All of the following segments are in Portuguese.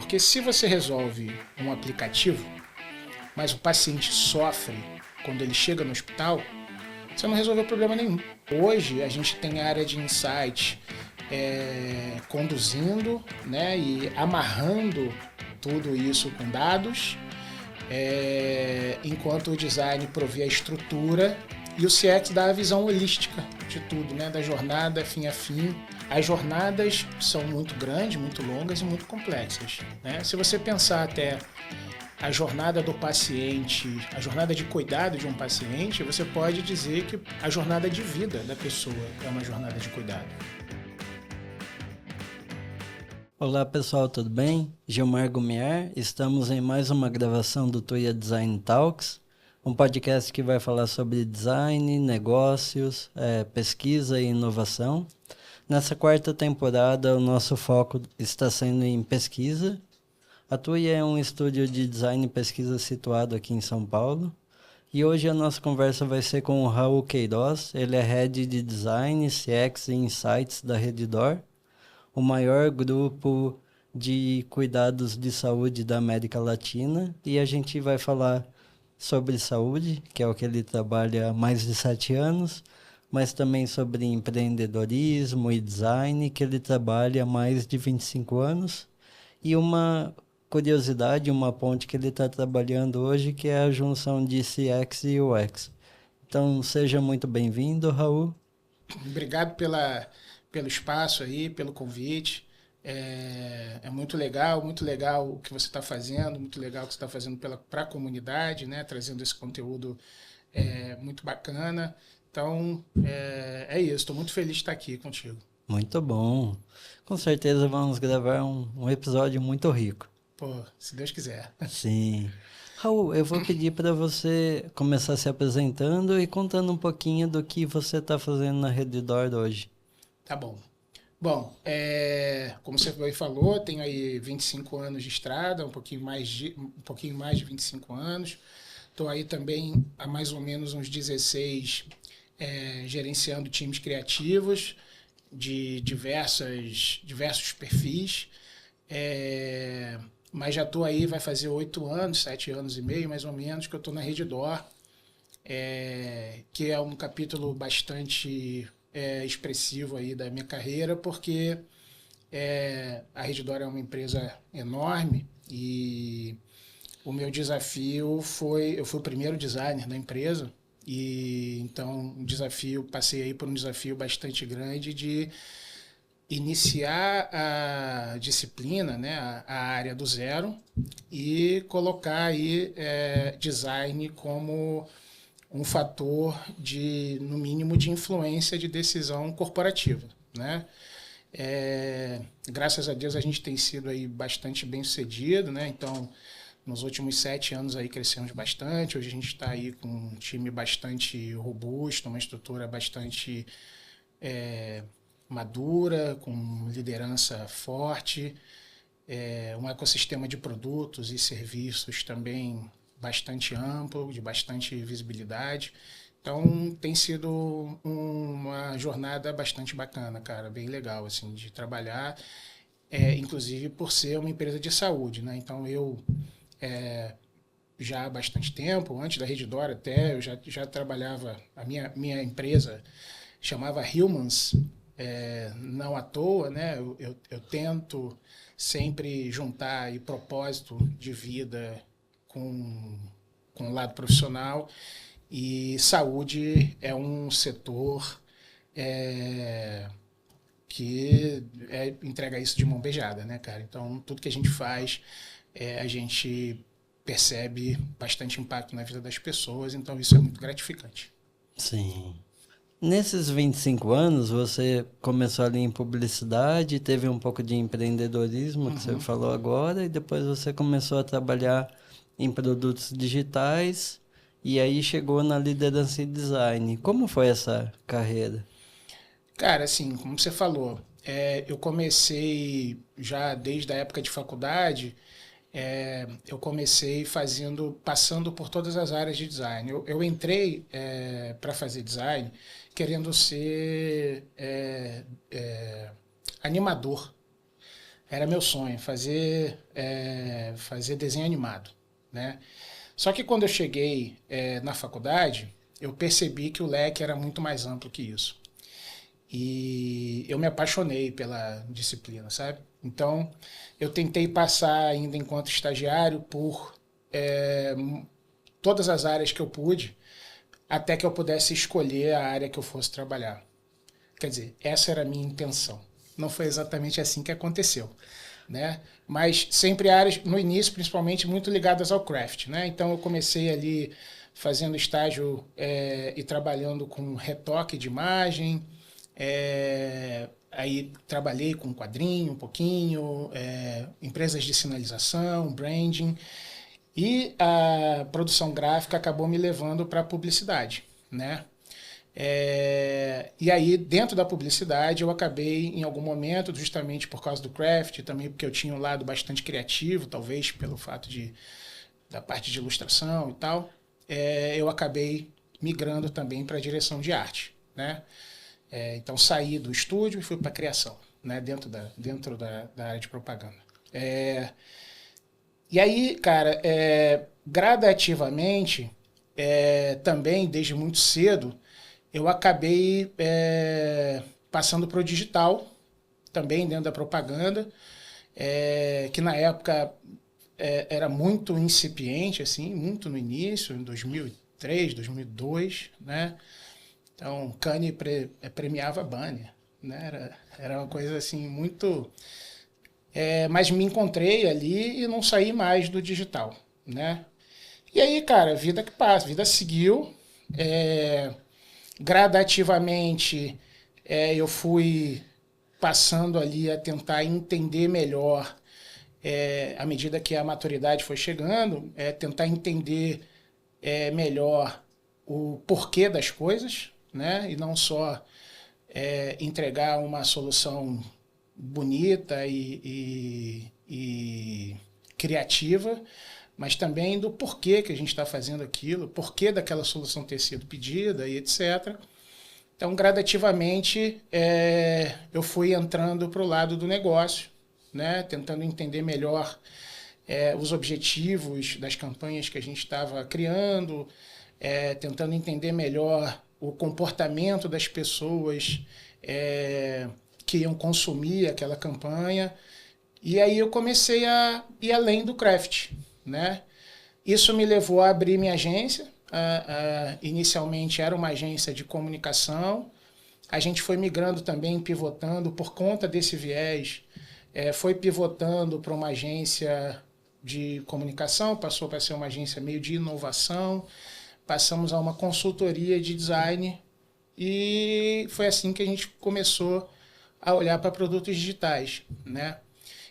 Porque se você resolve um aplicativo, mas o paciente sofre quando ele chega no hospital, você não resolveu problema nenhum. Hoje a gente tem a área de insight conduzindo, né, e amarrando tudo isso com dados, enquanto o design provê a estrutura e o CX dá a visão holística de tudo, né, da jornada fim a fim. As jornadas são muito grandes, muito longas e muito complexas, né? Se você pensar até a jornada do paciente, a jornada de cuidado de um paciente, você pode dizer que a jornada de vida da pessoa é uma jornada de cuidado. Olá pessoal, tudo bem? Gilmar Gumiar, estamos em mais uma gravação do Tuia Design Talks, um podcast que vai falar sobre design, negócios, pesquisa e inovação. Nessa quarta temporada, o nosso foco está sendo em pesquisa. A Tuia é um estúdio de design e pesquisa situado aqui em São Paulo. E hoje a nossa conversa vai ser com o Raul Queiroz. Ele é Head de Design, CX e Insights da Redditor, o maior grupo de cuidados de saúde da América Latina. E a gente vai falar sobre saúde, que é o que ele trabalha há mais de 7 anos, mas também sobre empreendedorismo e design, que ele trabalha há mais de 25 anos. E uma curiosidade, uma ponte que ele está trabalhando hoje, que é a junção de CX e UX. Então, seja muito bem-vindo, Raul. Obrigado pelo espaço aí, pelo convite. É muito legal o que você está fazendo, muito legal o que você está fazendo para a comunidade, né? Trazendo esse conteúdo muito bacana. Então, é isso. Estou muito feliz de estar aqui contigo. Muito bom. Com certeza vamos gravar um episódio muito rico. Pô, se Deus quiser. Sim. Raul, eu vou pedir para você começar se apresentando e contando um pouquinho do que você está fazendo na Redditor hoje. Tá bom. Bom, como você falou, tenho aí 25 anos de estrada, um pouquinho mais de 25 anos. Estou aí também há mais ou menos uns 16 gerenciando times criativos de diversos perfis. Mas já estou aí, vai fazer 8 anos, 7 anos e meio mais ou menos, que eu estou na Redditor, que é um capítulo bastante expressivo aí da minha carreira, porque a Redditor é uma empresa enorme e o meu desafio eu fui o primeiro designer da empresa, e então passei aí por um desafio bastante grande de iniciar a disciplina, né, a área do zero, e colocar aí design como um fator no mínimo, de influência de decisão corporativa, né? Graças a Deus a gente tem sido aí bastante bem sucedido, né? Então, nos últimos 7 anos aí crescemos bastante. Hoje a gente está aí com um time bastante robusto, uma estrutura bastante madura, com liderança forte, um ecossistema de produtos e serviços também bastante amplo, de bastante visibilidade. Então tem sido uma jornada bastante bacana, cara, bem legal assim de trabalhar, inclusive por ser uma empresa de saúde, né? Então eu já há bastante tempo, antes da Redditor até, eu já trabalhava, a minha empresa chamava Humans, não à toa, né? Eu tento sempre juntar aí propósito de vida com o lado profissional, e saúde é um setor que entrega isso de mão beijada, né, cara? Então, tudo que a gente faz, a gente percebe bastante impacto na vida das pessoas, então isso é muito gratificante. Sim. Nesses 25 anos, você começou ali em publicidade, teve um pouco de empreendedorismo, que você falou agora, e depois você começou a trabalhar em produtos digitais, e aí chegou na liderança e design. Como foi essa carreira? Cara, assim, como você falou, eu comecei já desde a época de faculdade. Eu comecei passando por todas as áreas de design. Eu entrei para fazer design querendo ser animador, Era meu sonho, fazer desenho animado, né? Só que quando eu cheguei na faculdade, eu percebi que o leque era muito mais amplo que isso. E eu me apaixonei pela disciplina, sabe? Então, eu tentei passar ainda enquanto estagiário por é, todas as áreas que eu pude, até que eu pudesse escolher a área que eu fosse trabalhar. Quer dizer, essa era a minha intenção. Não foi exatamente assim que aconteceu, né? Mas sempre áreas, no início, principalmente, muito ligadas ao craft, né? Então eu comecei ali fazendo estágio e trabalhando com retoque de imagem, aí trabalhei com quadrinho um pouquinho, empresas de sinalização, branding, e a produção gráfica acabou me levando para a publicidade, né? E aí, dentro da publicidade, eu acabei, em algum momento, justamente por causa do craft, também porque eu tinha um lado bastante criativo, talvez pelo fato da parte de ilustração e tal, eu acabei migrando também para a direção de arte, né? Então, saí do estúdio e fui para a criação, né? Dentro da área de propaganda. E aí, cara, gradativamente, também, desde muito cedo, eu acabei passando para o digital, também dentro da propaganda, que na época era muito incipiente, assim, muito no início, em 2003, 2002, né? Então, Cannes premiava banner, né? Era uma coisa assim muito... mas me encontrei ali e não saí mais do digital, né? E aí, cara, vida que passa, vida seguiu. Gradativamente, eu fui passando ali a tentar entender melhor, à medida que a maturidade foi chegando, tentar entender melhor o porquê das coisas, né? E não só entregar uma solução bonita e criativa, mas também do porquê que a gente está fazendo aquilo, porquê daquela solução ter sido pedida e etc. Então, gradativamente, eu fui entrando para o lado do negócio, né? Tentando entender melhor os objetivos das campanhas que a gente estava criando, tentando entender melhor o comportamento das pessoas que iam consumir aquela campanha. E aí eu comecei a ir além do craft, né? Isso me levou a abrir minha agência. Inicialmente era uma agência de comunicação. A gente foi migrando também, pivotando por conta desse viés. Foi pivotando para uma agência de comunicação, passou para ser uma agência meio de inovação, passamos a uma consultoria de design e foi assim que a gente começou a olhar para produtos digitais, né?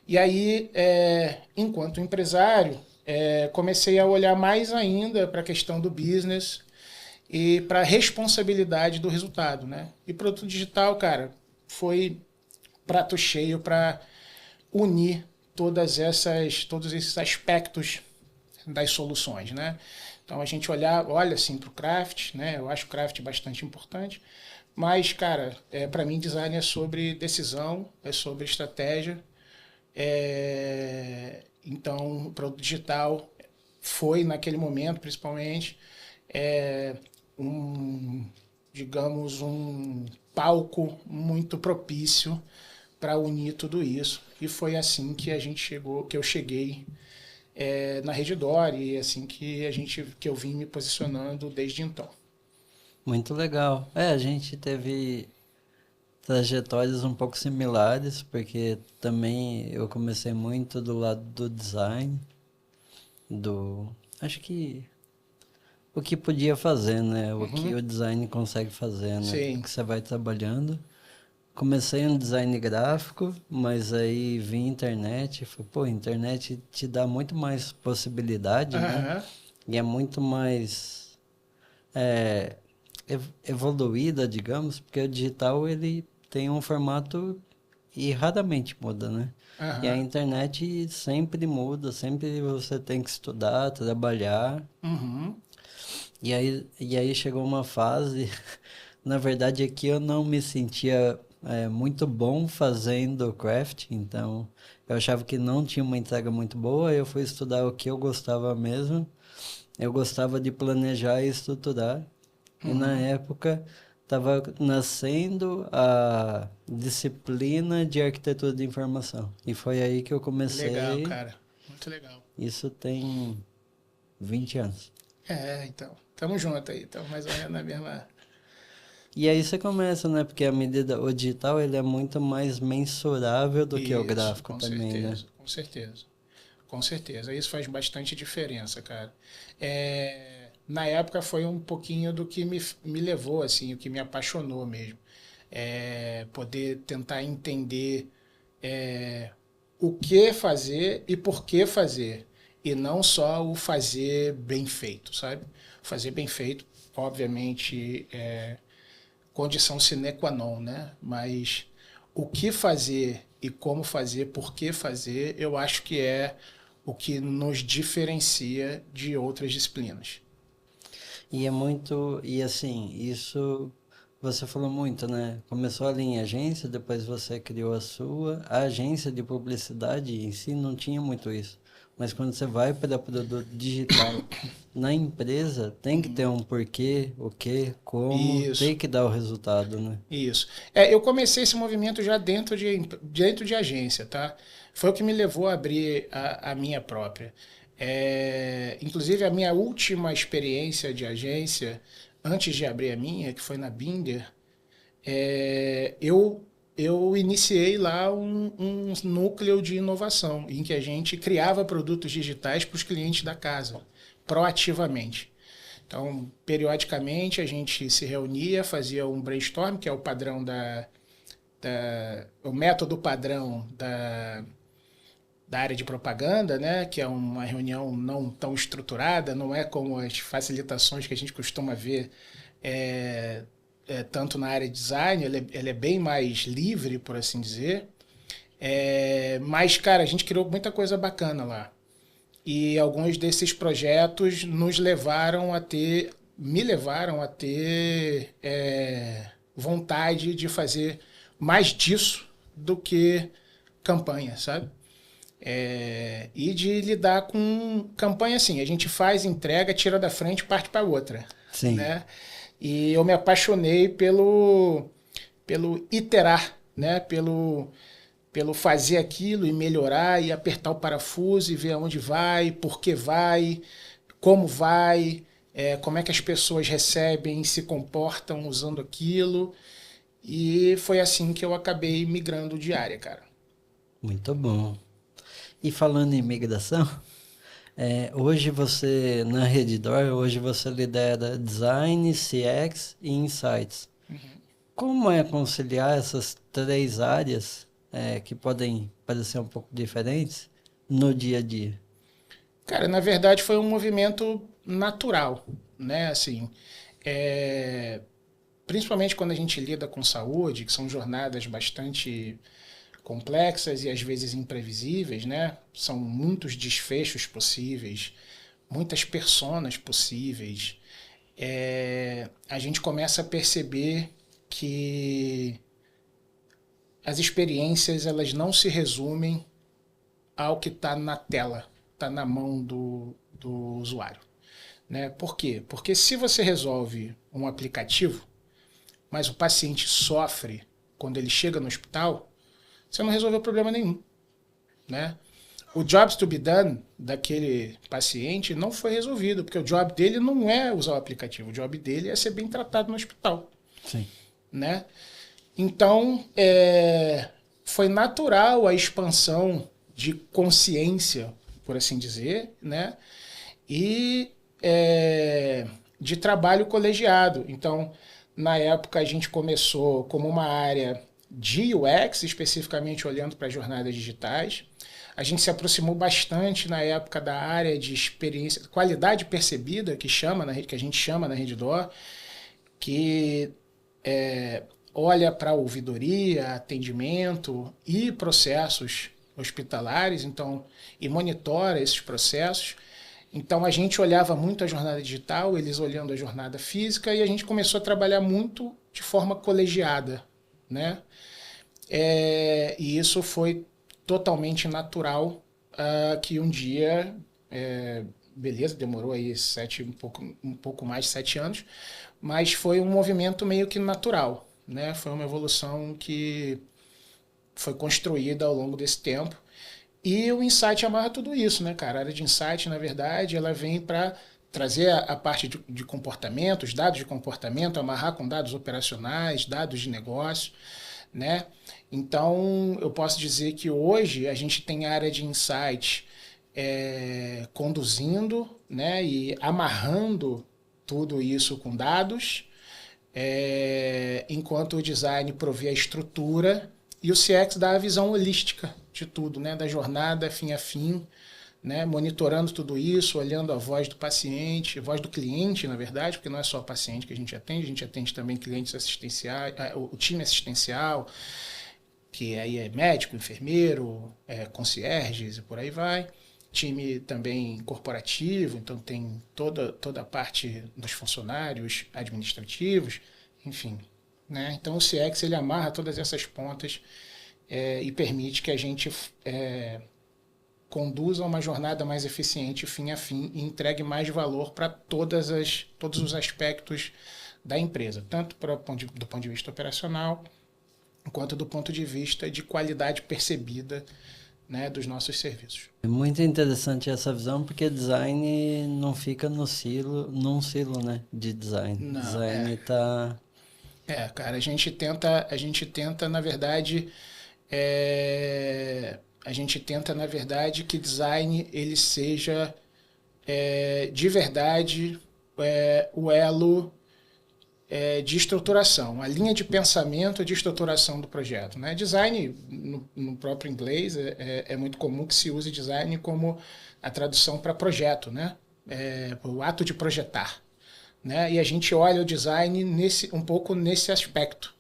E aí, enquanto empresário, comecei a olhar mais ainda para a questão do business e para a responsabilidade do resultado, né? E produto digital, cara, foi prato cheio para unir todos esses aspectos das soluções, né? Então a gente olha assim para o craft, né? Eu acho o craft bastante importante, mas, cara, para mim design é sobre decisão, é sobre estratégia. Então o produto digital foi naquele momento, principalmente, um, digamos, um palco muito propício para unir tudo isso. E foi assim que que eu cheguei na Redditor e assim que eu vim me posicionando desde então. Muito legal. A gente teve trajetórias um pouco similares, porque também eu comecei muito do lado do design, acho que o que podia fazer, né? O que o design consegue fazer, né? Sim. Que você vai trabalhando. Comecei um design gráfico, mas aí vi internet e falei, pô, internet te dá muito mais possibilidade, né? Aham. E é muito mais é, evoluída, digamos, porque o digital ele tem um formato e raramente muda, né? E a Aham. internet sempre muda, sempre você tem que estudar, trabalhar. Uhum. E aí chegou uma fase, na verdade aqui eu não me sentia muito bom fazendo craft, então Eu achava que não tinha uma entrega muito boa, eu fui estudar o que eu gostava mesmo. Eu gostava de planejar e estruturar. E na época estava nascendo a disciplina de arquitetura de informação. E foi aí que eu Legal, comecei. cara. Muito legal. Isso tem 20 anos. Então. Tamo junto aí. Estamos mais ou menos na mesma. E aí você começa, né? Porque o digital ele é muito mais mensurável do que o Isso, gráfico com também, né? certeza, com certeza. Com certeza. Isso faz bastante diferença, cara. Na época foi um pouquinho do que me levou, assim, o que me apaixonou mesmo. Poder tentar entender o que fazer e por que fazer. E não só o fazer bem feito, sabe? Fazer bem feito, obviamente, condição sine qua non, né? Mas o que fazer e como fazer, por que fazer, eu acho que é o que nos diferencia de outras disciplinas. E é muito. E assim, isso você falou muito, né? Começou ali em agência, depois você criou a sua. A agência de publicidade em si não tinha muito isso. Mas quando você vai para produto digital na empresa, tem que ter um porquê, o quê, como, Isso, tem que dar o resultado, né? isso. Eu comecei esse movimento já dentro de agência, tá? Foi o que me levou a abrir a minha própria. Inclusive, a minha última experiência de agência, antes de abrir a minha, que foi na Binder, eu iniciei lá um núcleo de inovação, em que a gente criava produtos digitais para os clientes da casa, proativamente. Então, periodicamente, a gente se reunia, fazia um brainstorm, que é o padrão o método padrão da área de propaganda, né? Que é uma reunião não tão estruturada, não é como as facilitações que a gente costuma ver tanto na área de design, ela é bem mais livre, por assim dizer. Mas, cara, a gente criou muita coisa bacana lá. E alguns desses projetos me levaram a ter vontade de fazer mais disso do que campanha, sabe? E de lidar com campanha assim, a gente faz, entrega, tira da frente e parte para outra, Sim. né? E eu me apaixonei pelo iterar, né? Pelo fazer aquilo e melhorar e apertar o parafuso e ver aonde vai, por que vai, como é que as pessoas recebem, se comportam usando aquilo. E foi assim que eu acabei migrando de área, cara. Muito bom. E falando em migração, hoje você, na Redditor, hoje você lidera Design, CX e Insights. Como é conciliar essas três áreas, que podem parecer um pouco diferentes, no dia a dia? Cara, na verdade foi um movimento natural, né? Assim, principalmente quando a gente lida com saúde, que são jornadas bastante complexas e às vezes imprevisíveis, né? São muitos desfechos possíveis, muitas personas possíveis. A gente começa a perceber que as experiências elas não se resumem ao que está na tela, está na mão do usuário. Né? Por quê? Porque se você resolve um aplicativo, mas o paciente sofre quando ele chega no hospital, você não resolveu problema nenhum. Né? O jobs to be done daquele paciente não foi resolvido, porque o job dele não é usar o aplicativo, o job dele é ser bem tratado no hospital. Sim. Né? Então, foi natural a expansão de consciência, por assim dizer, né? E de trabalho colegiado. Então, na época, a gente começou como uma área de UX, especificamente olhando para jornadas digitais. A gente se aproximou bastante na época da área de experiência, qualidade percebida, que a gente chama na Redditor, que olha para ouvidoria, atendimento e processos hospitalares, então, e monitora esses processos. Então a gente olhava muito a jornada digital, eles olhando a jornada física, e a gente começou a trabalhar muito de forma colegiada, né? E isso foi totalmente natural que um dia, beleza, demorou aí um pouco mais de 7 anos, mas foi um movimento meio que natural, né? Foi uma evolução que foi construída ao longo desse tempo. E o Insight amarra tudo isso, né, cara? A área de Insight, na verdade, ela vem para trazer a parte de comportamento, os dados de comportamento, amarrar com dados operacionais, dados de negócio, né? Então, eu posso dizer que hoje a gente tem a área de Insight conduzindo, né, e amarrando tudo isso com dados, enquanto o design provê a estrutura e o CX dá a visão holística de tudo, né, da jornada fim a fim, né, monitorando tudo isso, olhando a voz do paciente, a voz do cliente, na verdade, porque não é só o paciente que a gente atende também clientes assistenciais, o time assistencial, que aí é médico, enfermeiro, concierges e por aí vai. Time também corporativo, então tem toda a parte dos funcionários administrativos, enfim. Né? Então o CX ele amarra todas essas pontas e permite que a gente conduza uma jornada mais eficiente fim a fim e entregue mais valor para todos os aspectos da empresa, tanto do ponto de vista operacional, quanto do ponto de vista de qualidade percebida, né, dos nossos serviços. É muito interessante essa visão, porque design não fica num silo, né, de design. Não, design tá... cara, a gente tenta, na verdade, que design ele seja de verdade o elo de estruturação, a linha de pensamento de estruturação do projeto. Né? Design, no próprio inglês, é muito comum que se use design como a tradução para projeto, né? O ato de projetar. Né? E a gente olha o design um pouco nesse aspecto.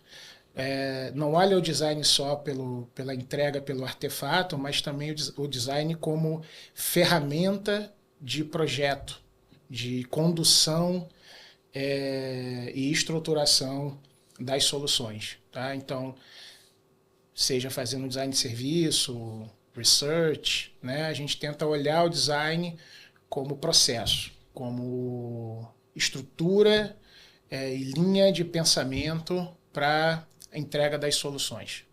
Não olha o design só pela entrega, pelo artefato, mas também o design como ferramenta de projeto, de condução e estruturação das soluções. Tá? Então, seja fazendo design de serviço, research, né? A gente tenta olhar o design como processo, como estrutura e linha de pensamento para a entrega das soluções.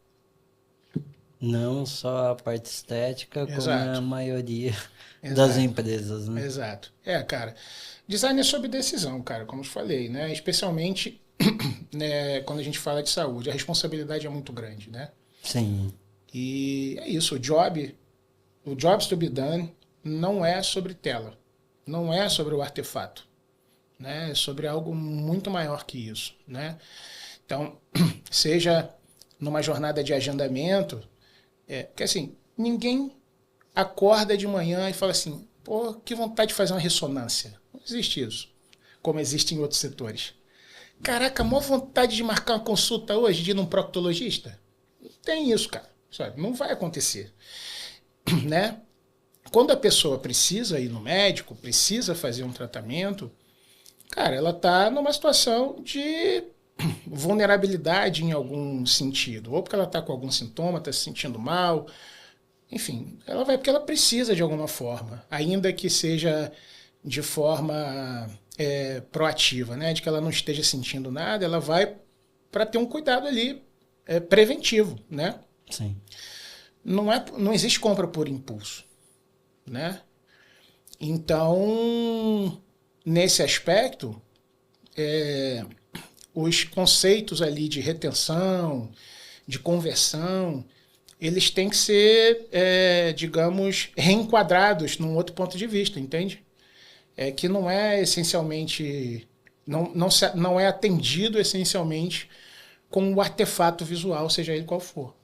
Não só a parte estética, Exato. como é a maioria das empresas, né? Exato. Cara, design é sob decisão, cara, como eu falei, né? Especialmente né, quando a gente fala de saúde, a responsabilidade é muito grande, né? Sim. E é isso, o jobs to be done não é sobre tela, não é sobre o artefato, né? É sobre algo muito maior que isso, né? Então, seja numa jornada de agendamento, porque assim, ninguém acorda de manhã e fala assim, pô, que vontade de fazer uma ressonância. Não existe isso, como existe em outros setores. Caraca, maior vontade de marcar uma consulta hoje, de ir num proctologista? Não tem isso, cara. Sabe? Não vai acontecer. Né? Quando a pessoa precisa ir no médico, precisa fazer um tratamento, cara, ela está numa situação de vulnerabilidade em algum sentido. Ou porque ela está com algum sintoma, está se sentindo mal. Enfim, ela vai porque ela precisa de alguma forma, ainda que seja de forma proativa, né? De que ela não esteja sentindo nada, ela vai para ter um cuidado ali preventivo, né? Sim. Não existe compra por impulso, né? Então, nesse aspecto, os conceitos ali de retenção, de conversão, eles têm que ser, digamos, reenquadrados num outro ponto de vista, entende? Que não é essencialmente, não é atendido essencialmente com o artefato visual, seja ele qual for.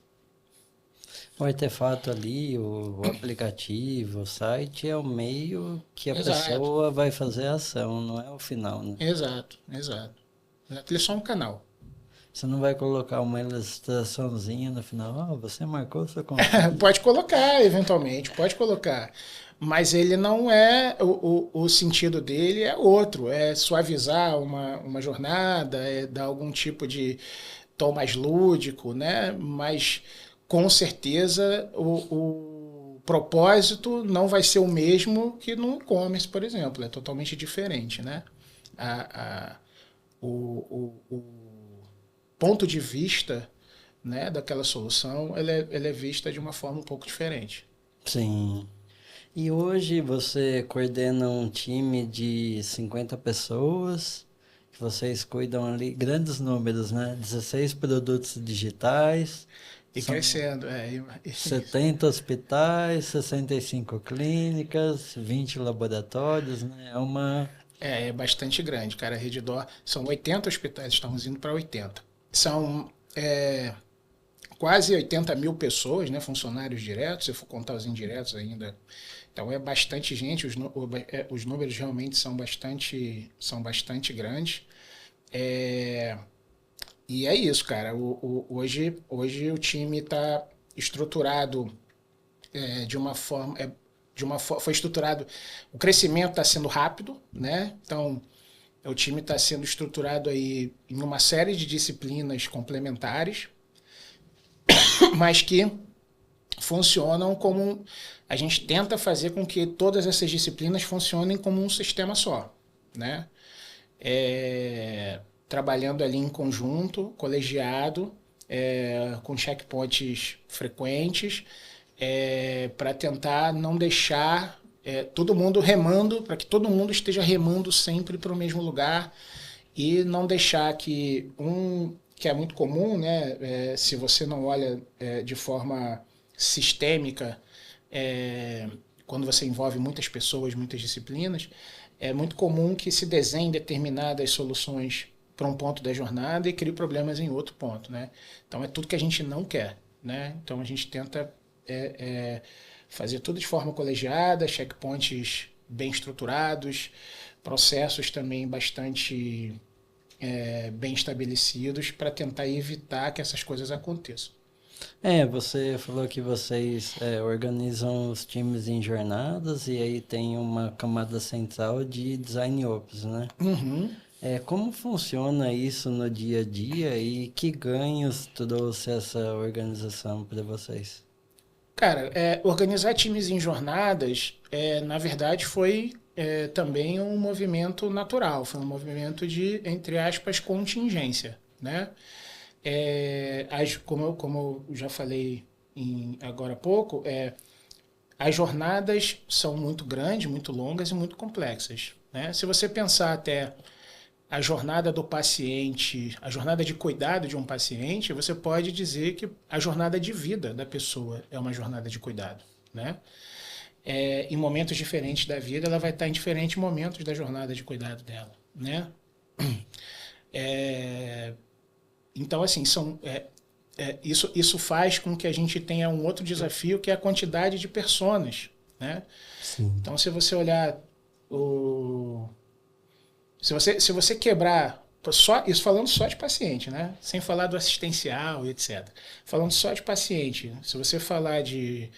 O artefato ali, o aplicativo, o site é o meio que a Exato. pessoa vai fazer a ação, não é o final, né? Exato. Ele é só um canal. Você não vai colocar uma ilustraçãozinha no final, você marcou sua conta. Pode colocar, eventualmente, pode colocar. Mas ele não é, o sentido dele é outro, é suavizar uma jornada, é dar algum tipo de tom mais lúdico, né? Mas com certeza o propósito não vai ser o mesmo que no e-commerce, por exemplo. É totalmente diferente, né? O ponto de vista, né, daquela solução, ela é vista de uma forma um pouco diferente. Sim. E hoje você coordena um time de 50 pessoas, que vocês cuidam ali, grandes números, né? 16 produtos digitais, E são crescendo. 70 hospitais, 65 clínicas, 20 laboratórios, né? É bastante grande, cara. A Redditor são 80 hospitais, estamos indo para 80. São quase 80 mil pessoas, né, funcionários diretos, se for contar os indiretos ainda. Então é bastante gente, os números realmente são bastante grandes. É, e é isso, cara. Hoje o time está estruturado de uma forma. Foi estruturado. O crescimento está sendo rápido, né? Então o time está sendo estruturado aí em uma série de disciplinas complementares, mas que funcionam como. A gente tenta fazer com que todas essas disciplinas funcionem como um sistema só, né? Trabalhando ali em conjunto, colegiado, com checkpoints frequentes, para tentar não deixar todo mundo remando, para que todo mundo esteja remando sempre para o mesmo lugar e não deixar que é muito comum, né? Se você não olha de forma sistêmica, quando você envolve muitas pessoas, muitas disciplinas, é muito comum que se desenhe determinadas soluções para um ponto da jornada e crie problemas em outro ponto, né? Então é tudo que a gente não quer, né? Então a gente tenta fazer tudo de forma colegiada, checkpoints bem estruturados, processos também bastante bem estabelecidos para tentar evitar que essas coisas aconteçam. Você falou que vocês organizam os times em jornadas e aí tem uma camada central de design ops, né? Uhum. Como funciona isso no dia a dia e que ganhos trouxe essa organização para vocês? Cara, organizar times em jornadas, na verdade, foi também um movimento natural, foi um movimento de, entre aspas, contingência, né? Como eu já falei agora há pouco, as jornadas são muito grandes, muito longas e muito complexas, né? Se você pensar até a jornada do paciente, a jornada de cuidado de um paciente, você pode dizer que a jornada de vida da pessoa é uma jornada de cuidado, né? Em momentos diferentes da vida, ela vai estar em diferentes momentos da jornada de cuidado dela, né? Então, assim, isso faz com que a gente tenha um outro desafio, que é a quantidade de personas, né? Sim. Então, se você olhar se você quebrar, isso falando só de paciente, né? Sem falar do assistencial e etc. Falando só de paciente, se você falar de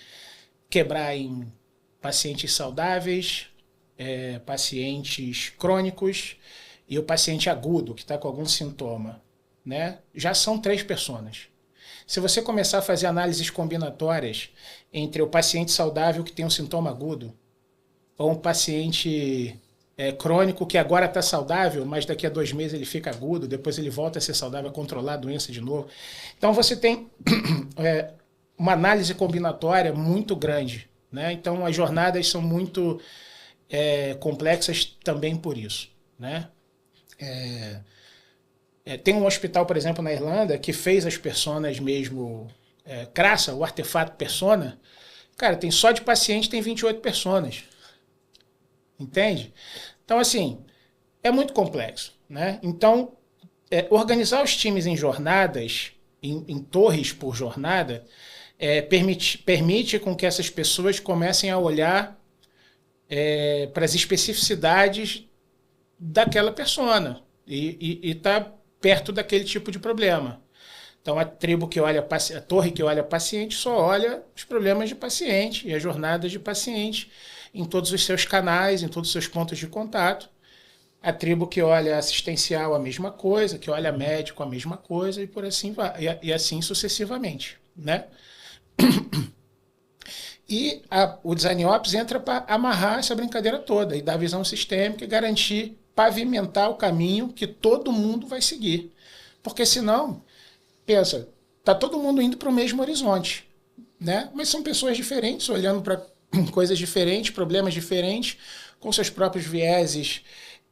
quebrar em pacientes saudáveis, pacientes crônicos e o paciente agudo, que está com algum sintoma, né? Já são 3 personas. Se você começar a fazer análises combinatórias entre o paciente saudável que tem um sintoma agudo ou um paciente crônico que agora está saudável, mas daqui a 2 meses ele fica agudo, depois ele volta a ser saudável, a controlar a doença de novo. Então você tem uma análise combinatória muito grande, né? Então as jornadas são muito complexas também por isso, né? Tem um hospital, por exemplo, na Irlanda, que fez as personas mesmo, Crassa, o artefato persona. Cara, tem só de paciente tem 28 personas. Entende? Então, assim, é muito complexo, né? Então, organizar os times em jornadas, em torres por jornada, permite com que essas pessoas comecem a olhar para as especificidades daquela persona e tá perto daquele tipo de problema. Então, a torre que olha paciente só olha os problemas de paciente e as jornadas de paciente em todos os seus canais, em todos os seus pontos de contato. A tribo que olha assistencial, a mesma coisa, que olha médico, a mesma coisa, e por assim vai, e assim sucessivamente, né? E o Design Ops entra para amarrar essa brincadeira toda e dar visão sistêmica e garantir, pavimentar o caminho que todo mundo vai seguir. Porque senão, pensa, tá todo mundo indo para o mesmo horizonte, né? Mas são pessoas diferentes, olhando para coisas diferentes, problemas diferentes, com seus próprios vieses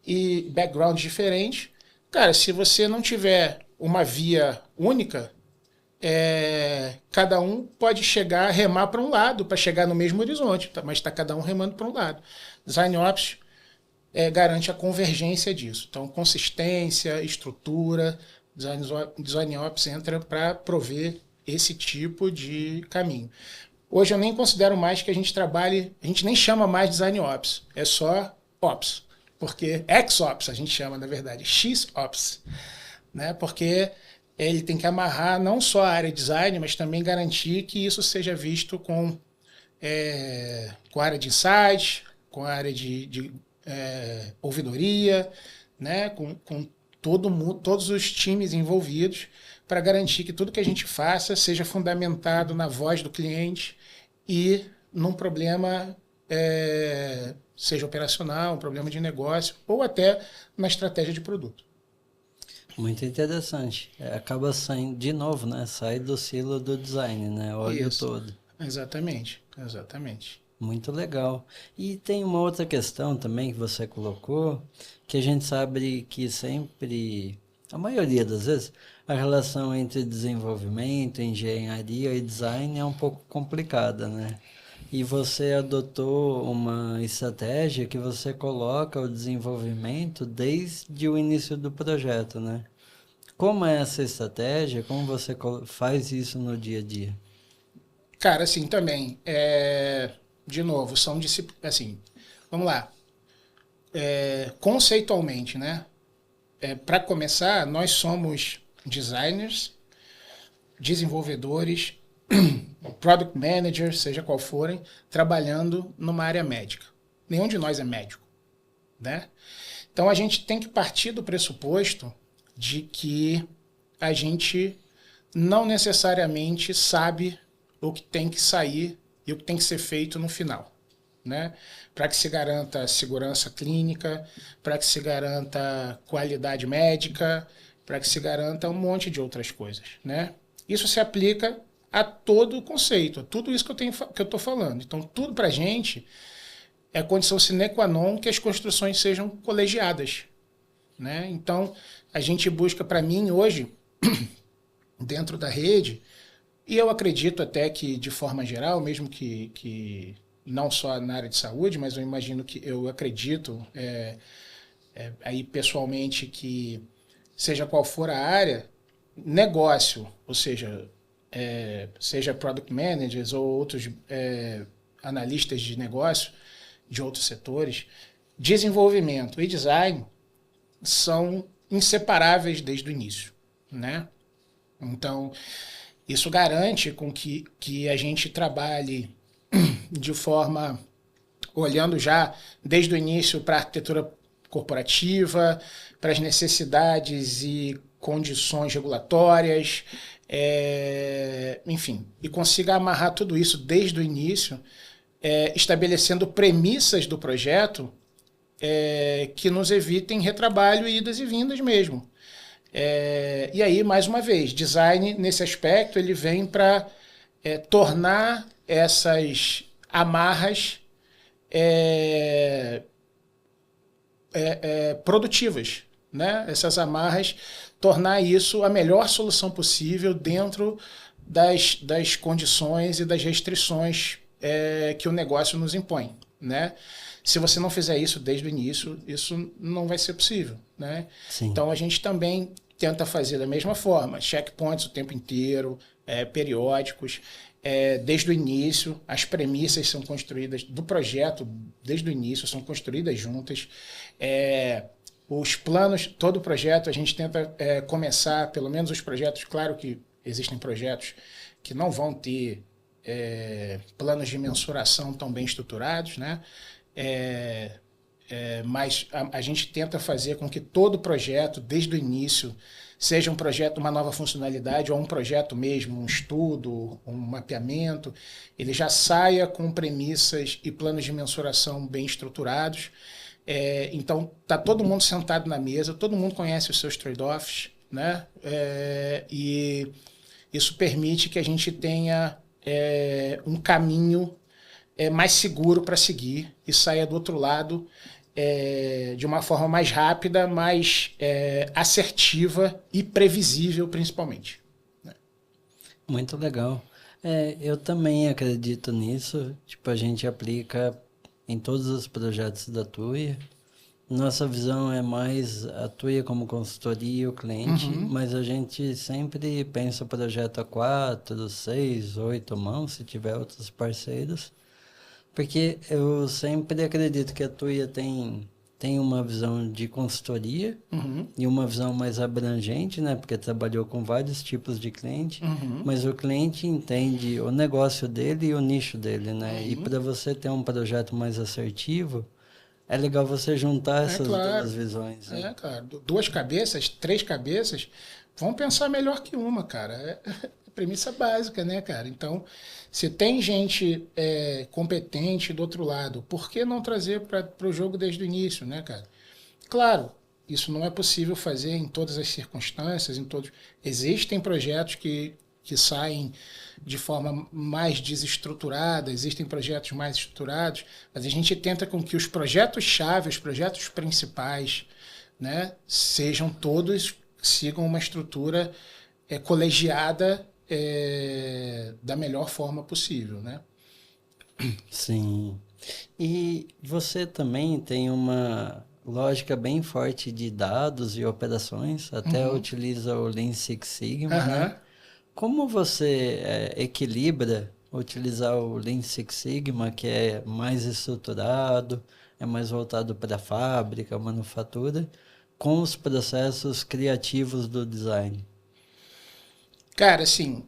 e backgrounds diferentes. Cara, se você não tiver uma via única, cada um pode chegar, remar para um lado, para chegar no mesmo horizonte, mas está cada um remando para um lado. Design Ops garante a convergência disso. Então, consistência, estrutura, Design Ops entra para prover esse tipo de caminho. Hoje eu nem considero mais que a gente trabalhe, a gente nem chama mais Design Ops, é só Ops, porque XOps a gente chama, na verdade, XOps, né? Porque ele tem que amarrar não só a área de design, mas também garantir que isso seja visto com a área de insight, com a área de ouvidoria, né? com todos os times envolvidos, para garantir que tudo que a gente faça seja fundamentado na voz do cliente e num problema, seja operacional, um problema de negócio, ou até na estratégia de produto. Muito interessante. Acaba saindo, de novo, né? Sai do silo do design, né? Olha o todo. Exatamente, exatamente. Muito legal. E tem uma outra questão também que você colocou, que a gente sabe que sempre, a maioria das vezes, a relação entre desenvolvimento, engenharia e design é um pouco complicada, né? E você adotou uma estratégia que você coloca o desenvolvimento desde o início do projeto, né? Como é essa estratégia? Como você faz isso no dia a dia? Cara, assim, também, de novo, são disciplinas, assim, vamos lá, conceitualmente, né? Para começar, nós somos designers, desenvolvedores, product managers, seja qual forem, trabalhando numa área médica. Nenhum de nós é médico, né? Então a gente tem que partir do pressuposto de que a gente não necessariamente sabe o que tem que sair e o que tem que ser feito no final, né? Para que se garanta segurança clínica, para que se garanta qualidade médica, para que se garanta um monte de outras coisas, né? Isso se aplica a todo o conceito, a tudo isso que eu estou falando. Então, tudo para a gente é condição sine qua non que as construções sejam colegiadas, né? Então, a gente busca, para mim, hoje, dentro da rede, e eu acredito até que, de forma geral, mesmo que não só na área de saúde, mas eu imagino que eu acredito aí pessoalmente que, seja qual for a área, negócio, ou seja, seja product managers ou outros analistas de negócio de outros setores, desenvolvimento e design são inseparáveis desde o início, né? Então, isso garante com que a gente trabalhe de forma, olhando já desde o início para a arquitetura corporativa, para as necessidades e condições regulatórias, enfim, e consiga amarrar tudo isso desde o início, estabelecendo premissas do projeto que nos evitem retrabalho e idas e vindas mesmo. E aí, mais uma vez, design, nesse aspecto, ele vem para tornar essas amarras produtivas, né? Essas amarras, tornar isso a melhor solução possível dentro das condições e das restrições que o negócio nos impõe, né? Se você não fizer isso desde o início, isso não vai ser possível, né? Então a gente também tenta fazer da mesma forma, checkpoints o tempo inteiro, periódicos, desde o início, as premissas são construídas do projeto, desde o início, são construídas juntas. Os planos, todo o projeto, a gente tenta começar, pelo menos os projetos, claro que existem projetos que não vão ter planos de mensuração tão bem estruturados, né? mas a gente tenta fazer com que todo projeto, desde o início, seja um projeto, uma nova funcionalidade, ou um projeto mesmo, um estudo, um mapeamento, ele já saia com premissas e planos de mensuração bem estruturados. Então, está todo mundo sentado na mesa, todo mundo conhece os seus trade-offs, né? E isso permite que a gente tenha um caminho mais seguro para seguir e saia do outro lado de uma forma mais rápida, mais assertiva e previsível, principalmente. Né? Muito legal. Eu também acredito nisso. Tipo, a gente aplica em todos os projetos da Tuya. Nossa visão é mais a Tuya como consultoria e o cliente, mas a gente sempre pensa o projeto a 4, 6, 8 mãos, se tiver outros parceiros. Porque eu sempre acredito que a Tuya tem uma visão de consultoria e uma visão mais abrangente, né? Porque trabalhou com vários tipos de cliente, mas o cliente entende o negócio dele e o nicho dele, né? E para você ter um projeto mais assertivo, é legal você juntar essas duas visões. Né? Cara. 2 cabeças, 3 cabeças, vão pensar melhor que uma, cara. É premissa básica, né, cara? Então, se tem gente competente do outro lado, por que não trazer para o jogo desde o início, né, cara? Claro, isso não é possível fazer em todas as circunstâncias, existem projetos que saem de forma mais desestruturada, existem projetos mais estruturados, mas a gente tenta com que os projetos-chave, os projetos principais, né, sigam uma estrutura colegiada da melhor forma possível, né? Sim. E você também tem uma lógica bem forte de dados e operações, até utiliza o Lean Six Sigma, né? Como você equilibra utilizar o Lean Six Sigma, que é mais estruturado, é mais voltado para a fábrica, manufatura, com os processos criativos do design? Cara, assim,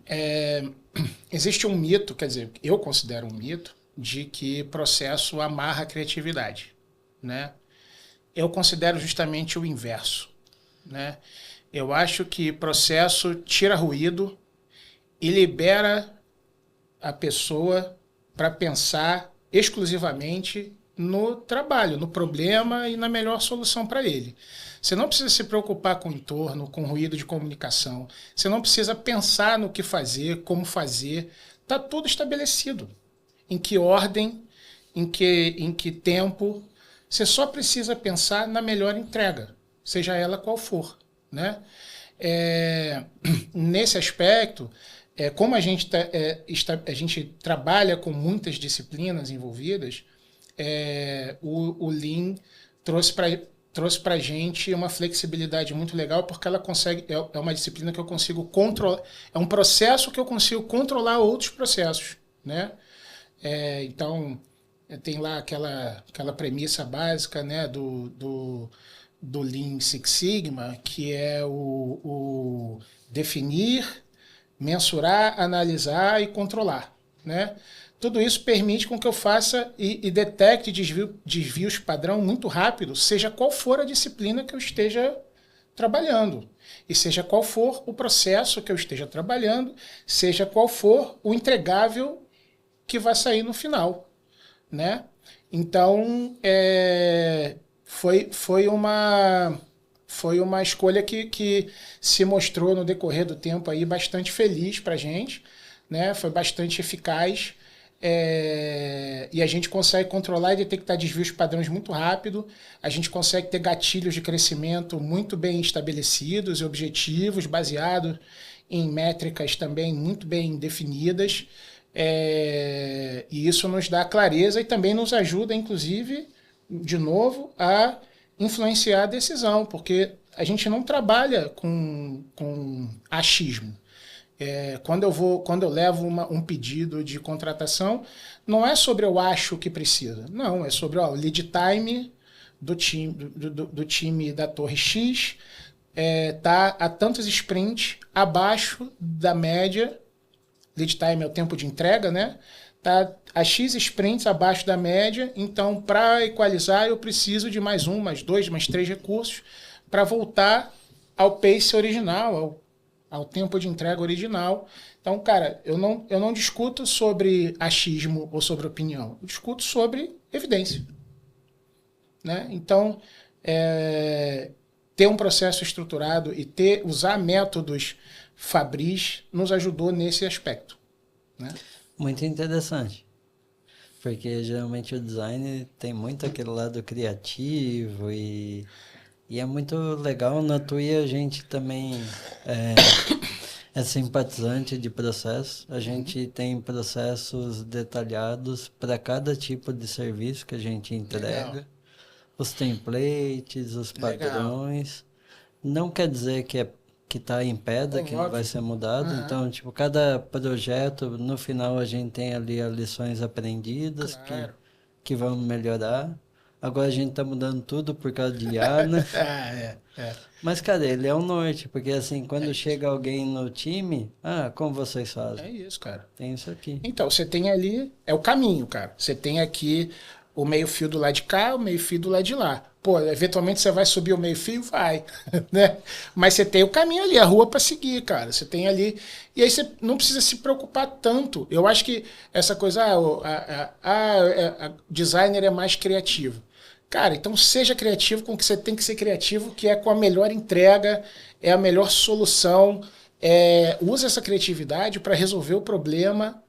existe um mito, quer dizer, eu considero um mito, de que processo amarra a criatividade, né? Eu considero justamente o inverso, né? Eu acho que processo tira ruído e libera a pessoa para pensar exclusivamente no trabalho, no problema e na melhor solução para ele. Você não precisa se preocupar com o entorno, com ruído de comunicação. Você não precisa pensar no que fazer, como fazer. Está tudo estabelecido. Em que ordem, em que tempo. Você só precisa pensar na melhor entrega, seja ela qual for. Né? Nesse aspecto, como a gente trabalha com muitas disciplinas envolvidas, o Lean trouxe para a gente uma flexibilidade muito legal, porque ela consegue, é uma disciplina que eu consigo controlar, é um processo que eu consigo controlar outros processos, né? Então, tem lá aquela premissa básica, né, do Lean Six Sigma, que é o definir, mensurar, analisar e controlar, né? Tudo isso permite com que eu faça e detecte desvios padrão muito rápido, seja qual for a disciplina que eu esteja trabalhando, e seja qual for o processo que eu esteja trabalhando, seja qual for o entregável que vai sair no final, né? Então, foi uma escolha que se mostrou no decorrer do tempo aí bastante feliz para a gente, né? Foi bastante eficaz. E a gente consegue controlar e detectar desvios padrões muito rápido, a gente consegue ter gatilhos de crescimento muito bem estabelecidos e objetivos, baseados em métricas também muito bem definidas, e isso nos dá clareza e também nos ajuda, inclusive, de novo, a influenciar a decisão, porque a gente não trabalha com achismo. Quando eu levo um pedido de contratação, não é sobre eu acho que precisa. Não, é sobre o lead time do time da Torre X, tá a tantos sprints abaixo da média. Lead time é o tempo de entrega, né? tá a X sprints abaixo da média, então para equalizar eu preciso de mais um, mais dois, mais três recursos para voltar ao pace original, ao tempo de entrega original. Então, cara, eu não discuto sobre achismo ou sobre opinião, eu discuto sobre evidência. Né? Então, ter um processo estruturado e usar métodos Fabris nos ajudou nesse aspecto. Né? Muito interessante. Porque geralmente o design tem muito aquele lado criativo e é muito legal. Na TUI a gente também é simpatizante de processo. A gente tem processos detalhados para cada tipo de serviço que a gente entrega. Legal. Os templates, os Legal. padrões. Não quer dizer que está em pedra, que não vai Óbvio. ser mudado. Então, tipo, cada projeto, no final a gente tem ali as lições aprendidas Claro. que vão melhorar. Agora a gente está mudando tudo por causa de IA, né? É. Mas, cara, ele é o norte, porque assim, quando chega alguém no time, como vocês fazem? É isso, cara. Tem isso aqui. Então, você tem ali, é o caminho, cara. Você tem aqui o meio-fio do lado de cá, o meio-fio do lado de lá. Pô, eventualmente você vai subir o meio-fio? Vai, né? Mas você tem o caminho ali, a rua para seguir, cara. Você tem ali. E aí você não precisa se preocupar tanto. Eu acho que essa coisa, designer é mais criativo. Cara, então seja criativo com o que você tem que ser criativo, que é com a melhor entrega, é a melhor solução. Usa essa criatividade para resolver o problema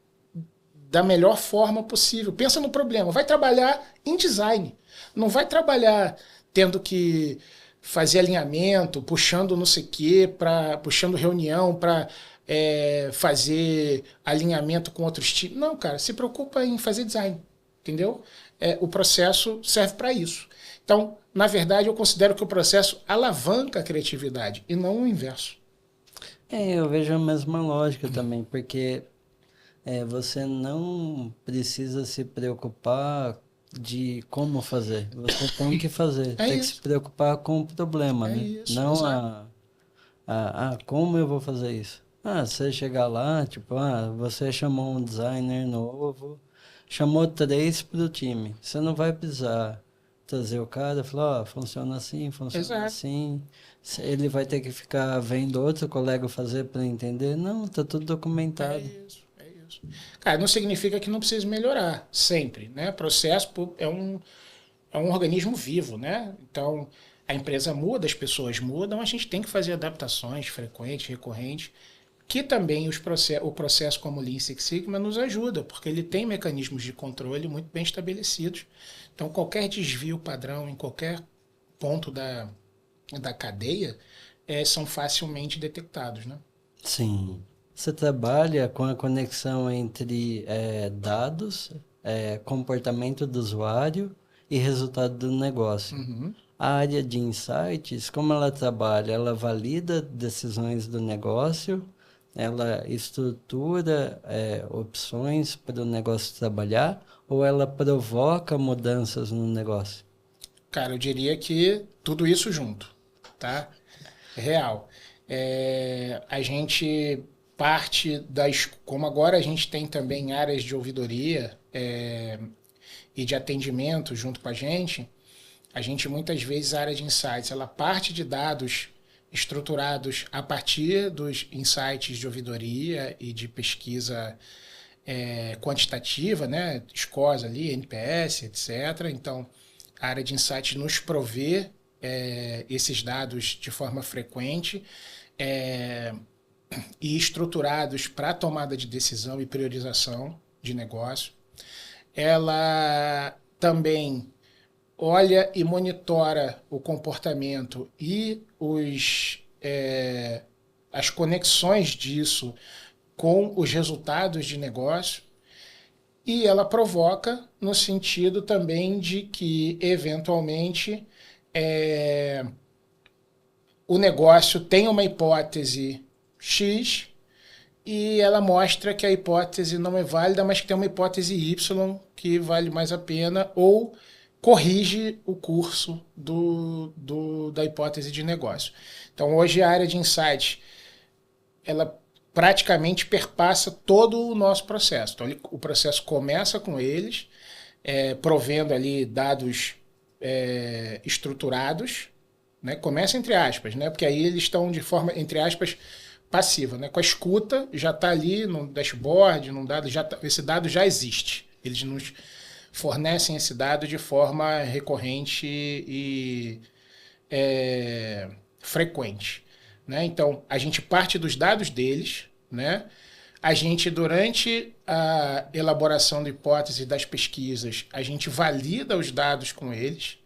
da melhor forma possível. Pensa no problema. Vai trabalhar em design. Não vai trabalhar tendo que fazer alinhamento, puxando não sei o quê, puxando reunião para fazer alinhamento com outros times. Não, cara, se preocupa em fazer design. Entendeu? O processo serve para isso. Então, na verdade, eu considero que o processo alavanca a criatividade e não o inverso. Eu vejo a mesma lógica também, porque você não precisa se preocupar de como fazer. Você tem que fazer. Tem que se preocupar com o problema, né? Isso, Não como eu vou fazer isso? Você chegar lá, tipo, você chamou um designer novo, chamou 3 para o time. Você não vai precisar trazer o cara e falar, funciona assim, funciona assim. Ele vai ter que ficar vendo outro colega fazer para entender. Não, tá tudo documentado. É isso. Cara, não significa que não precise melhorar, sempre, né? Processo é um organismo vivo, né? Então, a empresa muda, as pessoas mudam, a gente tem que fazer adaptações frequentes, recorrentes, que também o processo como Lean Six Sigma nos ajuda, porque ele tem mecanismos de controle muito bem estabelecidos. Então, qualquer desvio padrão em qualquer ponto da cadeia são facilmente detectados, né? Sim. Você trabalha com a conexão entre dados, comportamento do usuário e resultado do negócio. Uhum. A área de insights, como ela trabalha? Ela valida decisões do negócio, ela estrutura opções para o negócio trabalhar ou ela provoca mudanças no negócio? Cara, eu diria que tudo isso junto, tá? Real. A gente parte das... Como agora a gente tem também áreas de ouvidoria e de atendimento junto com a gente muitas vezes, a área de insights, ela parte de dados estruturados a partir dos insights de ouvidoria e de pesquisa quantitativa, né? SCORs ali, NPS, etc. Então, a área de insights nos provê esses dados de forma frequente e estruturados para tomada de decisão e priorização de negócio. Ela também olha e monitora o comportamento e as conexões disso com os resultados de negócio. E ela provoca no sentido também de que, eventualmente, o negócio tem uma hipótese X e ela mostra que a hipótese não é válida, mas que tem uma hipótese Y que vale mais a pena, ou corrige o curso da hipótese de negócio. Então, hoje a área de insights, ela praticamente perpassa todo o nosso processo. Então, o processo começa com eles, provendo ali dados estruturados, né? Começa entre aspas, né? Porque aí eles estão de forma, entre aspas, passiva, né? Com a escuta, já está ali no dashboard, num dado, esse dado já existe. Eles nos fornecem esse dado de forma recorrente e frequente, né? Então, a gente parte dos dados deles, né? A gente, durante a elaboração da hipótese das pesquisas, a gente valida os dados com eles,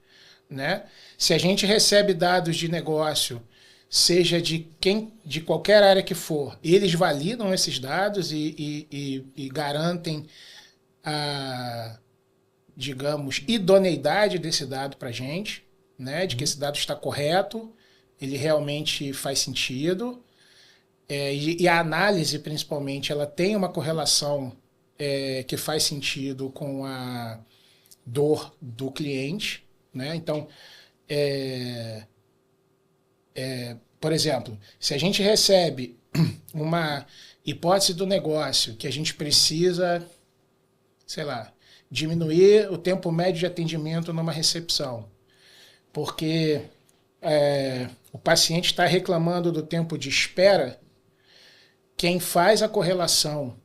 né? Se a gente recebe dados de negócio, seja de qualquer área que for, eles validam esses dados e garantem a, digamos, idoneidade desse dado para a gente, né? De que esse dado está correto, ele realmente faz sentido. E a análise, principalmente, ela tem uma correlação que faz sentido com a dor do cliente, né? Então, por exemplo, se a gente recebe uma hipótese do negócio que a gente precisa, sei lá, diminuir o tempo médio de atendimento numa recepção, porque o paciente está reclamando do tempo de espera, quem faz a correlação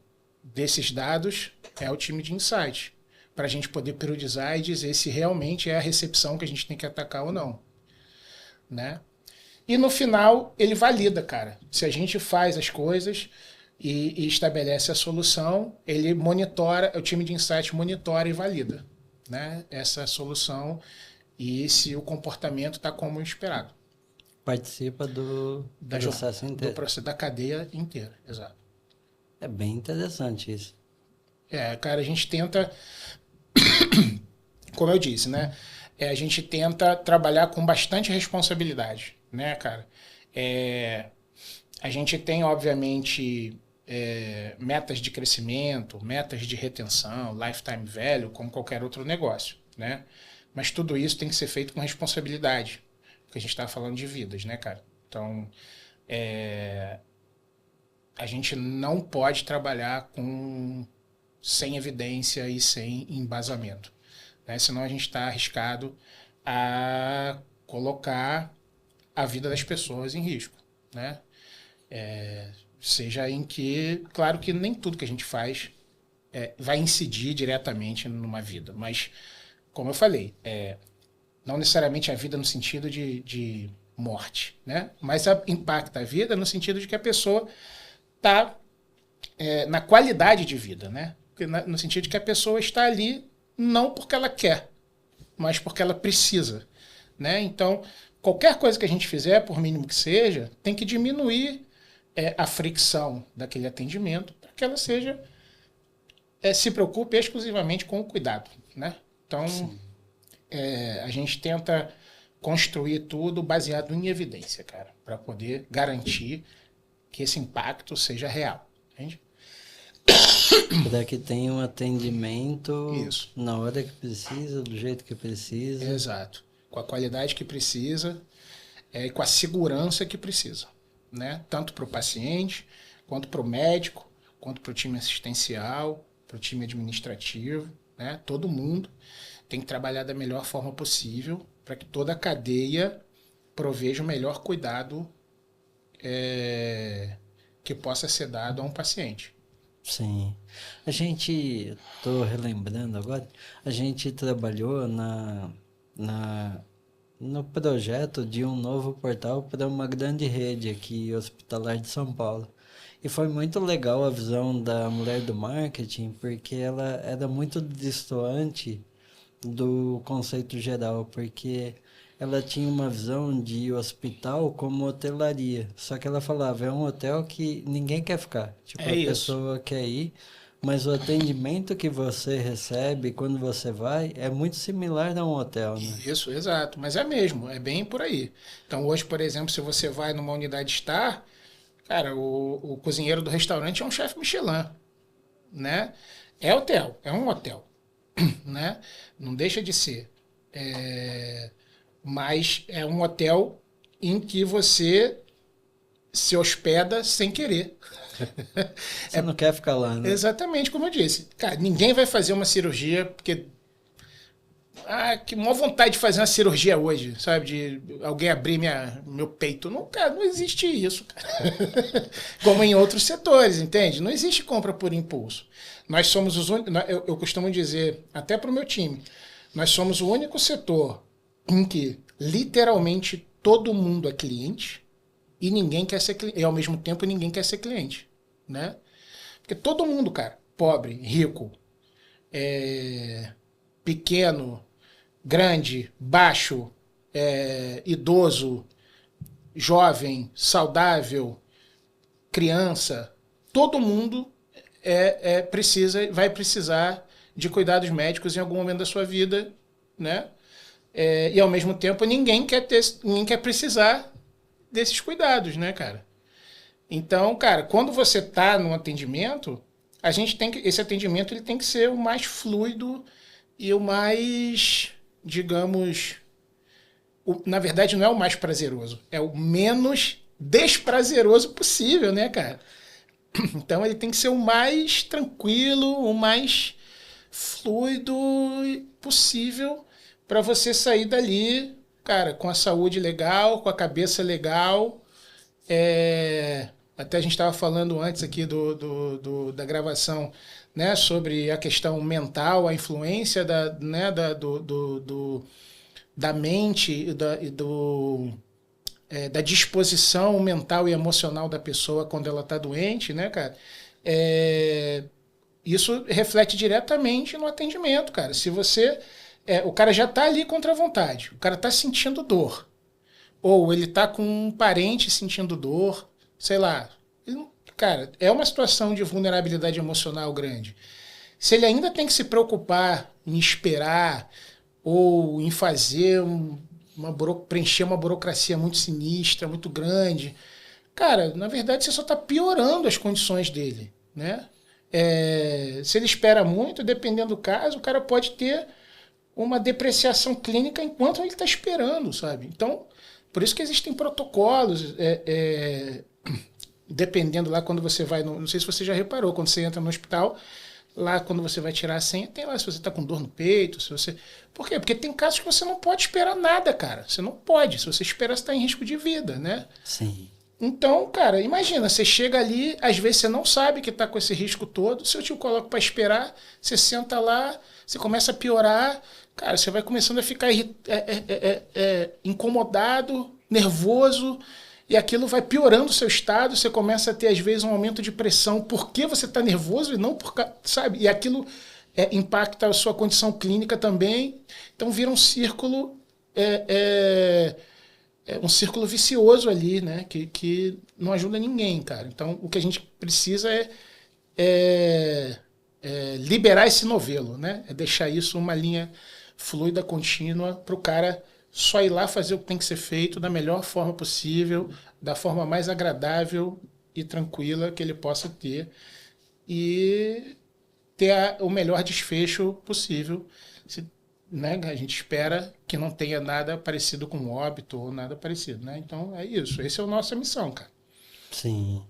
desses dados é o time de insight, para a gente poder priorizar e dizer se realmente é a recepção que a gente tem que atacar ou não, né? E no final ele valida, cara. Se a gente faz as coisas e estabelece a solução, ele monitora, o time de insight monitora e valida, né, essa solução e se o comportamento está como esperado. Participa do processo inteiro. Do processo da cadeia inteira, exato. É bem interessante isso. Cara, a gente tenta, como eu disse, né? A gente tenta trabalhar com bastante responsabilidade, né, cara? A gente tem, obviamente, metas de crescimento, metas de retenção, lifetime value, como qualquer outro negócio, né? Mas tudo isso tem que ser feito com responsabilidade, porque a gente está falando de vidas, né, cara? Então, a gente não pode trabalhar sem evidência e sem embasamento, né? Senão a gente está arriscado a colocar a vida das pessoas em risco, né? Seja em que, claro que nem tudo que a gente faz vai incidir diretamente numa vida, mas, como eu falei, não necessariamente a vida no sentido de morte, né? Mas impacta a vida no sentido de que a pessoa está na qualidade de vida, né? No sentido de que a pessoa está ali não porque ela quer, mas porque ela precisa, né? Então, qualquer coisa que a gente fizer, por mínimo que seja, tem que diminuir a fricção daquele atendimento para que ela seja se preocupe exclusivamente com o cuidado, né? Então, a gente tenta construir tudo baseado em evidência, cara, para poder garantir que esse impacto seja real, entende? Para que tenha um atendimento Isso. na hora que precisa, do jeito que precisa. Exato. Com a qualidade que precisa e com a segurança que precisa, né? Tanto para o paciente, quanto para o médico, quanto para o time assistencial, para o time administrativo, né? Todo mundo tem que trabalhar da melhor forma possível para que toda a cadeia proveja o melhor cuidado que possa ser dado a um paciente. Sim. A gente, estou relembrando agora, a gente trabalhou no projeto de um novo portal para uma grande rede aqui hospitalar de São Paulo. E foi muito legal a visão da mulher do marketing, porque ela era muito distoante do conceito geral, porque ela tinha uma visão de hospital como hotelaria. Só que ela falava, é um hotel que ninguém quer ficar. Tipo, a pessoa quer ir, mas o atendimento que você recebe quando você vai é muito similar a um hotel, né? Isso, exato. Mas é mesmo, é bem por aí. Então hoje, por exemplo, se você vai numa unidade Star, cara, o cozinheiro do restaurante é um chefe Michelin, né? É hotel, é um hotel, né? Não deixa de ser. Mas é um hotel em que você se hospeda sem querer. Você não quer ficar lá, né? Exatamente como eu disse. Cara, ninguém vai fazer uma cirurgia porque... que maior vontade de fazer uma cirurgia hoje, sabe? De alguém abrir meu peito. Não, cara, não existe isso, cara. Como em outros setores, entende? Não existe compra por impulso. Nós somos os únicos... Eu costumo dizer, até para o meu time, nós somos o único setor em que literalmente todo mundo é cliente e ninguém quer ser cliente. E ao mesmo tempo ninguém quer ser cliente, né? Porque todo mundo, cara, pobre, rico, pequeno, grande, baixo, idoso, jovem, saudável, criança, todo mundo vai precisar de cuidados médicos em algum momento da sua vida, né? E ao mesmo tempo ninguém quer precisar desses cuidados, né, cara? Então, cara, quando você está no atendimento, esse atendimento ele tem que ser o mais fluido e o mais, digamos, na verdade não é o mais prazeroso, é o menos desprazeroso possível, né, cara? Então ele tem que ser o mais tranquilo, o mais fluido possível para você sair dali, cara, com a saúde legal, com a cabeça legal. Até a gente estava falando antes aqui da gravação, né, sobre a questão mental, a influência da mente e da disposição mental e emocional da pessoa quando ela está doente, né, cara? Isso reflete diretamente no atendimento, cara. Se você... o cara já está ali contra a vontade, o cara está sentindo dor. Ou ele está com um parente sentindo dor, sei lá. Cara, é uma situação de vulnerabilidade emocional grande. Se ele ainda tem que se preocupar em esperar ou em fazer preencher uma burocracia muito sinistra, muito grande, cara, na verdade você só está piorando as condições dele, né? Se ele espera muito, dependendo do caso, o cara pode ter uma depreciação clínica enquanto ele está esperando, sabe? Então, por isso que existem protocolos, dependendo lá quando você vai, não sei se você já reparou, quando você entra no hospital, lá quando você vai tirar a senha, tem lá se você está com dor no peito, se você... Por quê? Porque tem casos que você não pode esperar nada, cara. Você não pode. Se você esperar, você está em risco de vida, né? Sim. Então, cara, imagina, você chega ali, às vezes você não sabe que está com esse risco todo, se eu te coloco para esperar, você senta lá, você começa a piorar, cara, você vai começando a ficar incomodado, nervoso, e aquilo vai piorando o seu estado, você começa a ter, às vezes, um aumento de pressão porque você está nervoso e não sabe? E aquilo impacta a sua condição clínica também. Então vira um círculo, um círculo vicioso ali, né? Que não ajuda ninguém, cara. Então o que a gente precisa é liberar esse novelo, né? É deixar isso uma linha fluida, contínua, para o cara só ir lá fazer o que tem que ser feito da melhor forma possível, da forma mais agradável e tranquila que ele possa ter e ter o melhor desfecho possível. Né? A gente espera que não tenha nada parecido com óbito ou nada parecido, né? Então é isso. Essa é a nossa missão, cara. Sim.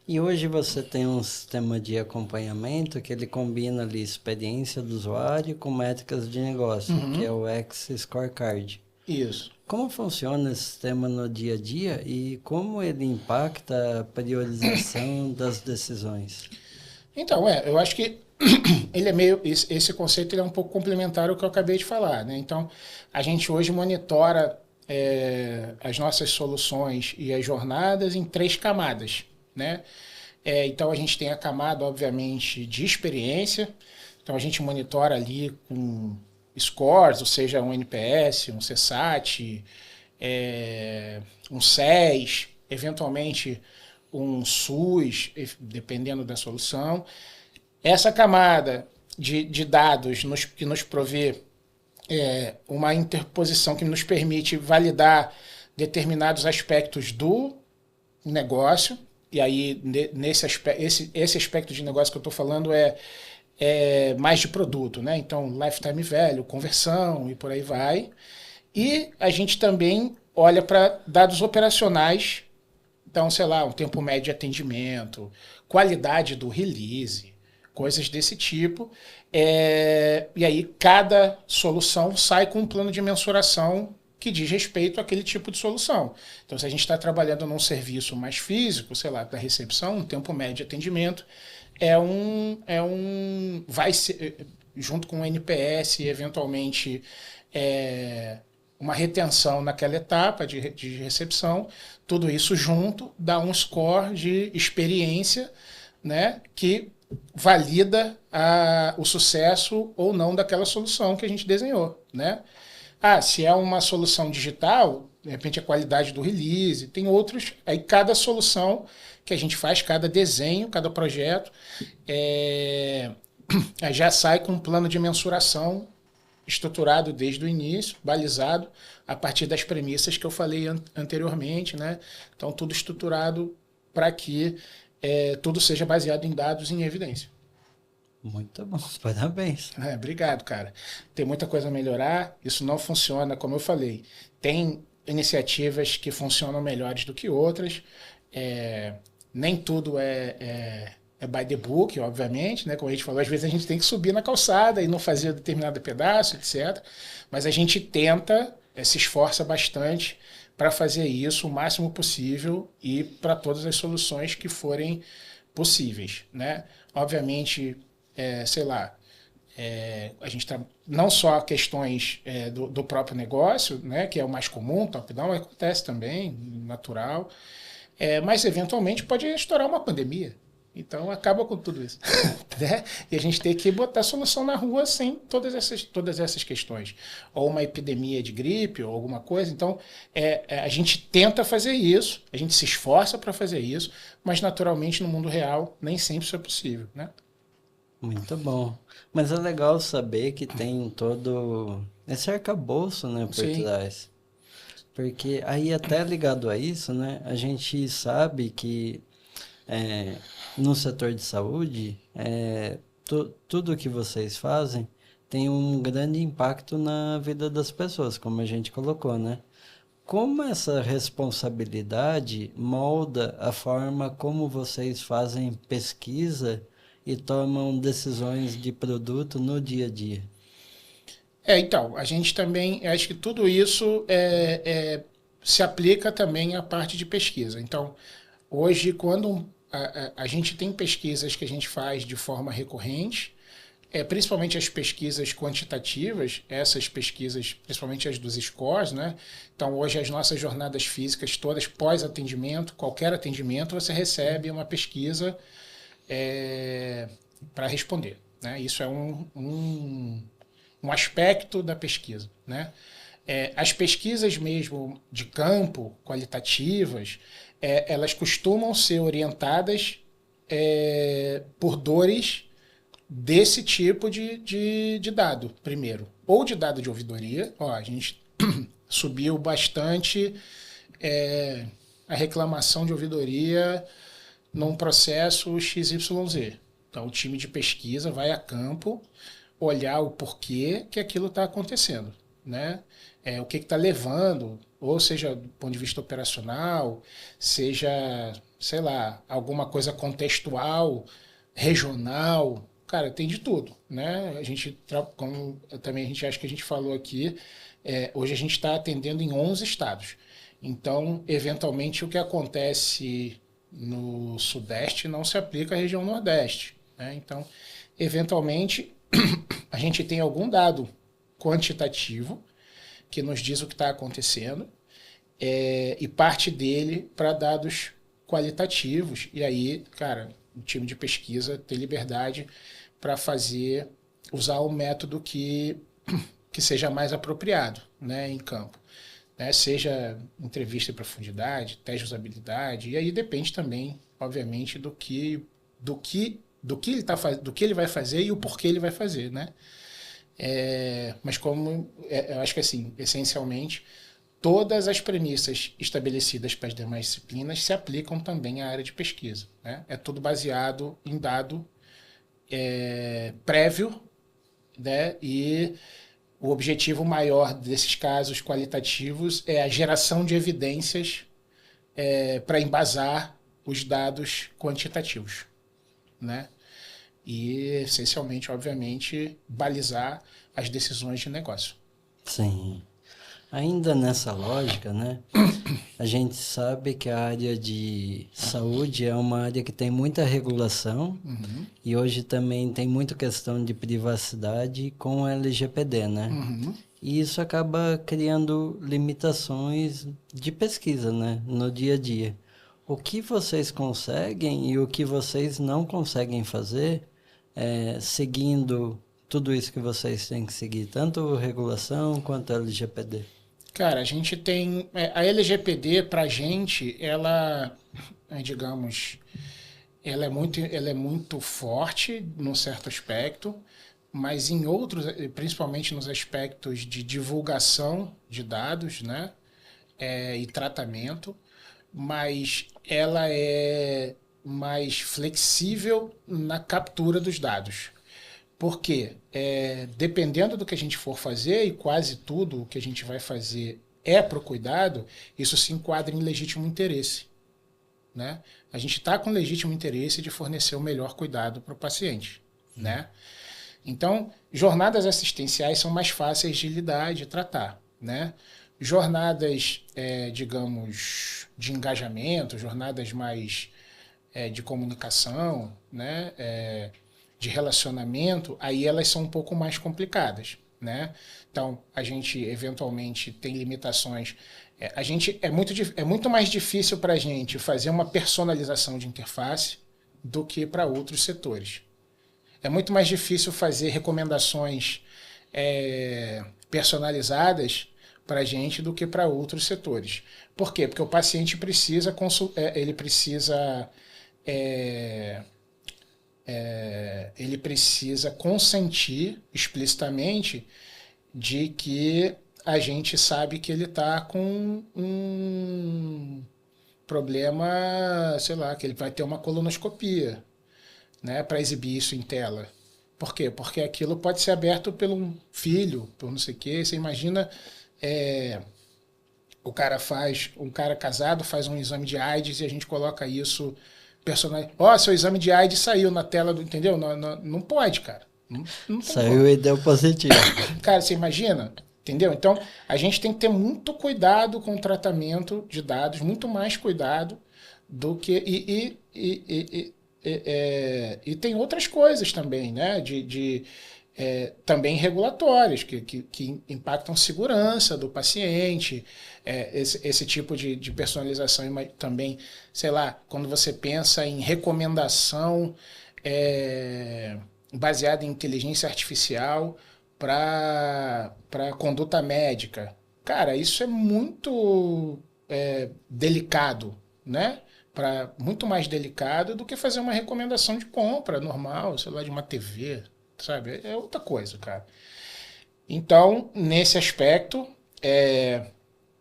E hoje você tem um sistema de acompanhamento que ele combina ali experiência do usuário com métricas de negócio, que é o X-Scorecard. Isso. Como funciona esse sistema no dia a dia e como ele impacta a priorização das decisões? Então, eu acho que ele esse conceito ele é um pouco complementar ao que eu acabei de falar, né? Então, a gente hoje monitora as nossas soluções e as jornadas em 3 camadas, né? Então, a gente tem a camada, obviamente, de experiência. Então, a gente monitora ali com scores, ou seja, um NPS, um CSAT, um SES, eventualmente um SUS, dependendo da solução. Essa camada de dados que nos provê uma interposição que nos permite validar determinados aspectos do negócio, e aí esse aspecto de negócio que eu estou falando é mais de produto, né? Então, lifetime value, conversão e por aí vai. E a gente também olha para dados operacionais Então, sei lá, um tempo médio de atendimento, qualidade do release, coisas desse tipo. E aí cada solução sai com um plano de mensuração que diz respeito àquele tipo de solução. Então, se a gente está trabalhando num serviço mais físico, sei lá, da recepção, um tempo médio de atendimento vai ser, junto com o NPS, eventualmente uma retenção naquela etapa de recepção, tudo isso junto dá um score de experiência, né, que valida o sucesso ou não daquela solução que a gente desenhou, né? Se é uma solução digital, de repente a qualidade do release, tem outros, aí cada solução que a gente faz, cada desenho, cada projeto, já sai com um plano de mensuração estruturado desde o início, balizado a partir das premissas que eu falei anteriormente, né? Então, tudo estruturado para que tudo seja baseado em dados e em evidência. Muito bom, parabéns. Obrigado, cara. Tem muita coisa a melhorar, isso não funciona, como eu falei. Tem iniciativas que funcionam melhores do que outras, nem tudo é by the book, obviamente, né? Como a gente falou, às vezes a gente tem que subir na calçada e não fazer determinado pedaço, etc. Mas a gente tenta, se esforça bastante para fazer isso o máximo possível e para todas as soluções que forem possíveis, né? Obviamente, sei lá, a gente não só questões do próprio negócio, né? Que é o mais comum, top-down, acontece também, natural, mas eventualmente pode estourar uma pandemia. Então acaba com tudo isso. Né? E a gente tem que botar solução na rua sem todas essas questões. Ou uma epidemia de gripe ou alguma coisa. Então a gente tenta fazer isso, a gente se esforça para fazer isso, mas naturalmente no mundo real nem sempre isso é possível. Né? Muito bom. Mas é legal saber que tem todo esse arcabouço, né, por Sim. trás. Porque aí até ligado a isso, né, a gente sabe que no setor de saúde, tudo que vocês fazem tem um grande impacto na vida das pessoas, como a gente colocou, né? Como essa responsabilidade molda a forma como vocês fazem pesquisa e tomam decisões de produto no dia a dia? Então, a gente também, acho que tudo isso se aplica também à parte de pesquisa. Então, hoje, quando a gente tem pesquisas que a gente faz de forma recorrente, principalmente as pesquisas quantitativas, essas pesquisas, principalmente as dos scores, né? Então, hoje, as nossas jornadas físicas, todas pós-atendimento, qualquer atendimento, você recebe uma pesquisa para responder. Né? Isso é um aspecto da pesquisa. Né? As pesquisas mesmo de campo, qualitativas, elas costumam ser orientadas por dores desse tipo de dado, primeiro. Ou de dado de ouvidoria. A gente subiu bastante a reclamação de ouvidoria num processo XYZ. Então, o time de pesquisa vai a campo olhar o porquê que aquilo está acontecendo, né? O que está levando, ou seja, do ponto de vista operacional, seja, sei lá, alguma coisa contextual, regional, cara, tem de tudo, né? A gente, como também a gente acha que a gente falou aqui, hoje a gente está atendendo em 11 estados. Então, eventualmente, o que acontece no Sudeste não se aplica à região Nordeste, né? Então, eventualmente, a gente tem algum dado quantitativo que nos diz o que está acontecendo e parte dele para dados qualitativos. E aí, cara, o time de pesquisa tem liberdade para usar o método que seja mais apropriado, né, em campo. Né? Seja entrevista em profundidade, teste de usabilidade, e aí depende também, obviamente, do que ele vai fazer e o porquê ele vai fazer, né? Mas eu acho que assim, essencialmente, todas as premissas estabelecidas para as demais disciplinas se aplicam também à área de pesquisa, né? É tudo baseado em dado prévio, né? E o objetivo maior desses casos qualitativos é a geração de evidências para embasar os dados quantitativos, né? E, essencialmente, obviamente, balizar as decisões de negócio. Sim. Ainda nessa lógica, né? A gente sabe que a área de saúde é uma área que tem muita regulação Uhum, e hoje também tem muita questão de privacidade com o LGPD, né? uhum. E isso acaba criando limitações de pesquisa, né? No dia a dia. O que vocês conseguem e o que vocês não conseguem fazer seguindo tudo isso que vocês têm que seguir, tanto regulação quanto LGPD? Cara, a gente tem. A LGPD, pra gente, ela, digamos, ela é muito forte num certo aspecto, mas em outros, principalmente nos aspectos de divulgação de dados, né? E tratamento, mas ela é mais flexível na captura dos dados. Porque, dependendo do que a gente for fazer, e quase tudo o que a gente vai fazer é para o cuidado, isso se enquadra em legítimo interesse. Né? A gente está com legítimo interesse de fornecer o melhor cuidado para o paciente. Né? Então, jornadas assistenciais são mais fáceis de lidar e de tratar. Né? Jornadas, digamos, de engajamento, jornadas mais de comunicação, né? De relacionamento, aí elas são um pouco mais complicadas. Né? Então, a gente eventualmente tem limitações. É muito mais difícil para a gente fazer uma personalização de interface do que para outros setores. É muito mais difícil fazer recomendações personalizadas para a gente do que para outros setores. Por quê? Porque o paciente precisa, ele precisa é, ele precisa consentir explicitamente de que a gente sabe que ele está com um problema, sei lá, que ele vai ter uma colonoscopia, né, para exibir isso em tela. Por quê? Porque aquilo pode ser aberto pelo um filho, por não sei o quê. Você imagina, é, um cara casado faz um exame de AIDS e a gente coloca isso personalizado. Ó, seu exame de AIDS saiu na tela do, entendeu? Não, não, não pode, cara. Não, não tem como. Saiu e deu positivo. Cara, você imagina? Entendeu? Então, a gente tem que ter muito cuidado com o tratamento de dados, muito mais cuidado do que. E tem outras coisas também, né? Também regulatórias, que impactam a segurança do paciente, esse tipo de personalização também, sei lá, quando você pensa em recomendação baseada em inteligência artificial para conduta médica. Cara, isso é muito delicado, né? Muito mais delicado do que fazer uma recomendação de compra normal, sei lá, de uma TV, sabe? É outra coisa, cara. Então, nesse aspecto,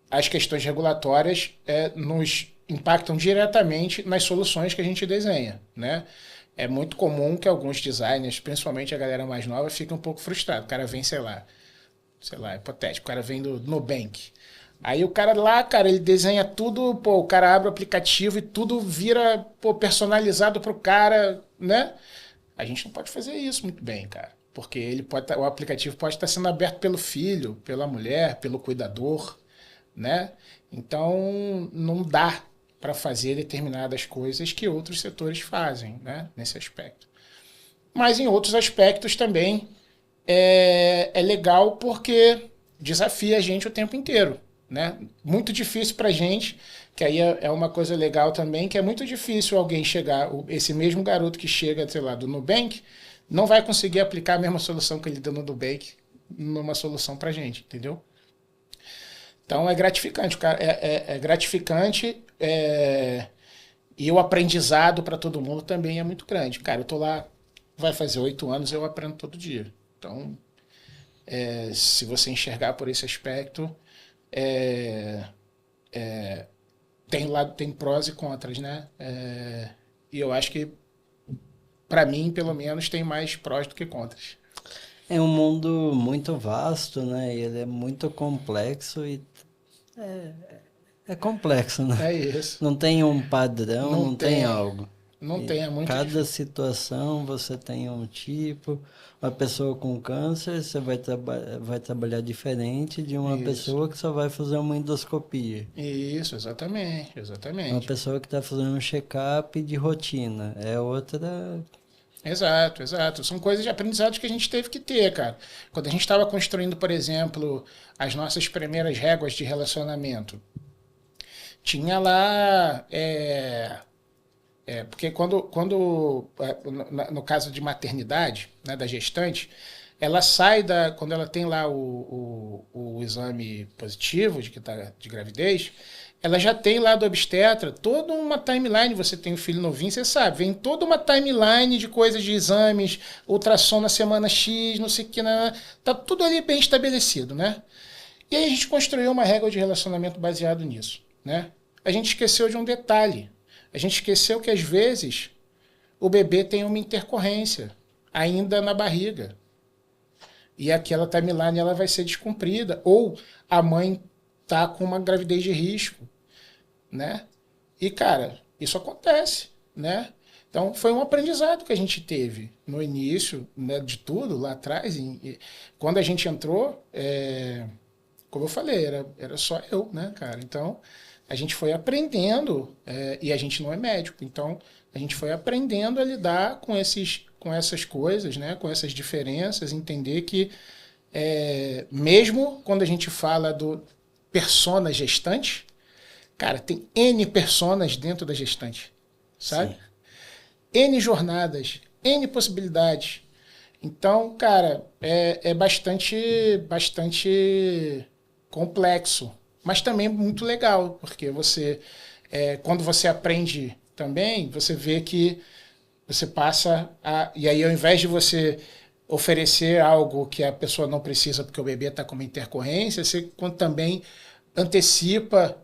as questões regulatórias nos impactam diretamente nas soluções que a gente desenha, né? É muito comum que alguns designers, principalmente a galera mais nova, fiquem um pouco frustrados. O cara vem, sei lá, hipotético, o cara vem do Nubank. Aí o cara lá, cara, ele desenha tudo, pô, o cara abre o aplicativo e tudo vira, pô, personalizado pro cara, né? A gente não pode fazer isso muito bem, cara. Porque o aplicativo pode estar sendo aberto pelo filho, pela mulher, pelo cuidador, né? Então, não dá para fazer determinadas coisas que outros setores fazem, né? Nesse aspecto. Mas em outros aspectos também é legal porque desafia a gente o tempo inteiro, né? Muito difícil para a gente, que aí é uma coisa legal também, que é muito difícil alguém chegar, esse mesmo garoto que chega, sei lá, do Nubank, não vai conseguir aplicar a mesma solução que ele deu no Nubank numa solução para a gente, entendeu? Então é gratificante, cara, é gratificante e o aprendizado para todo mundo também é muito grande. Cara, eu tô lá, vai fazer 8 anos, eu aprendo todo dia. Então, se você enxergar por esse aspecto, é, tem prós e contras, né? E eu acho que, para mim, pelo menos, tem mais prós do que contras. É um mundo muito vasto, né? E ele é muito complexo e É complexo, né? É isso. Não tem um padrão, Não não tem tem, algo. não E tem, é muito cada difícil. situação você tem um tipo. Uma pessoa com câncer, você vai trabalhar diferente de uma Isso. pessoa que só vai fazer uma endoscopia. Isso, exatamente, Uma exatamente. pessoa que está fazendo um check-up de rotina. É outra. Exato, exato. São coisas de aprendizado que a gente teve que ter, cara. Quando a gente estava construindo, por exemplo, as nossas primeiras réguas de relacionamento, tinha lá. Porque no caso de maternidade, né, da gestante, ela sai da. Quando ela tem lá o exame positivo de que tá de gravidez, ela já tem lá do obstetra toda uma timeline. Você tem um filho novinho, você sabe, vem toda uma timeline de coisas de exames, ultrassom na semana X, não sei o que, né, tá tudo ali bem estabelecido, né? E aí a gente construiu uma regra de relacionamento baseado nisso, né? A gente esqueceu de um detalhe. A gente esqueceu que às vezes o bebê tem uma intercorrência ainda na barriga. E aquela timeline ela vai ser descumprida. Ou a mãe tá com uma gravidez de risco, né? E, cara, isso acontece, né? Então, foi um aprendizado que a gente teve no início, né, de tudo, lá atrás. Quando a gente entrou, como eu falei, era só eu, né, cara? Então, a gente foi aprendendo, e a gente não é médico, então a gente foi aprendendo a lidar com essas coisas, né, com essas diferenças, entender que mesmo quando a gente fala do persona gestante, cara, tem N personas dentro da gestante, sabe? Sim. N jornadas, N possibilidades. Então, cara, é bastante complexo, mas também muito legal, porque quando você aprende também, você vê que você passa a. E aí, ao invés de você oferecer algo que a pessoa não precisa porque o bebê está com uma intercorrência, você também antecipa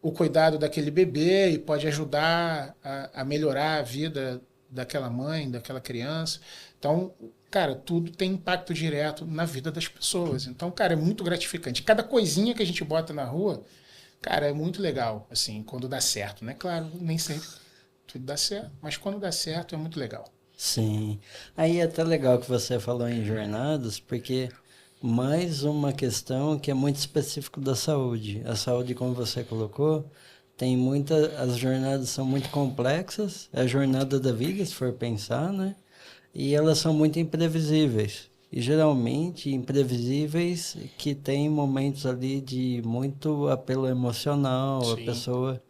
o cuidado daquele bebê e pode ajudar a melhorar a vida daquela mãe, daquela criança. Então, cara, tudo tem impacto direto na vida das pessoas. Então, cara, é muito gratificante. Cada coisinha que a gente bota na rua, cara, é muito legal, assim, quando dá certo, né? Claro, nem sempre tudo dá certo, mas quando dá certo é muito legal. Sim. Aí é até legal que você falou em jornadas, porque mais uma questão que é muito específico da saúde. A saúde, como você colocou, tem muita, as jornadas são muito complexas, é a jornada da vida, se for pensar, né? E elas são muito imprevisíveis. E geralmente imprevisíveis que tem momentos ali de muito apelo emocional, a Sim. pessoa.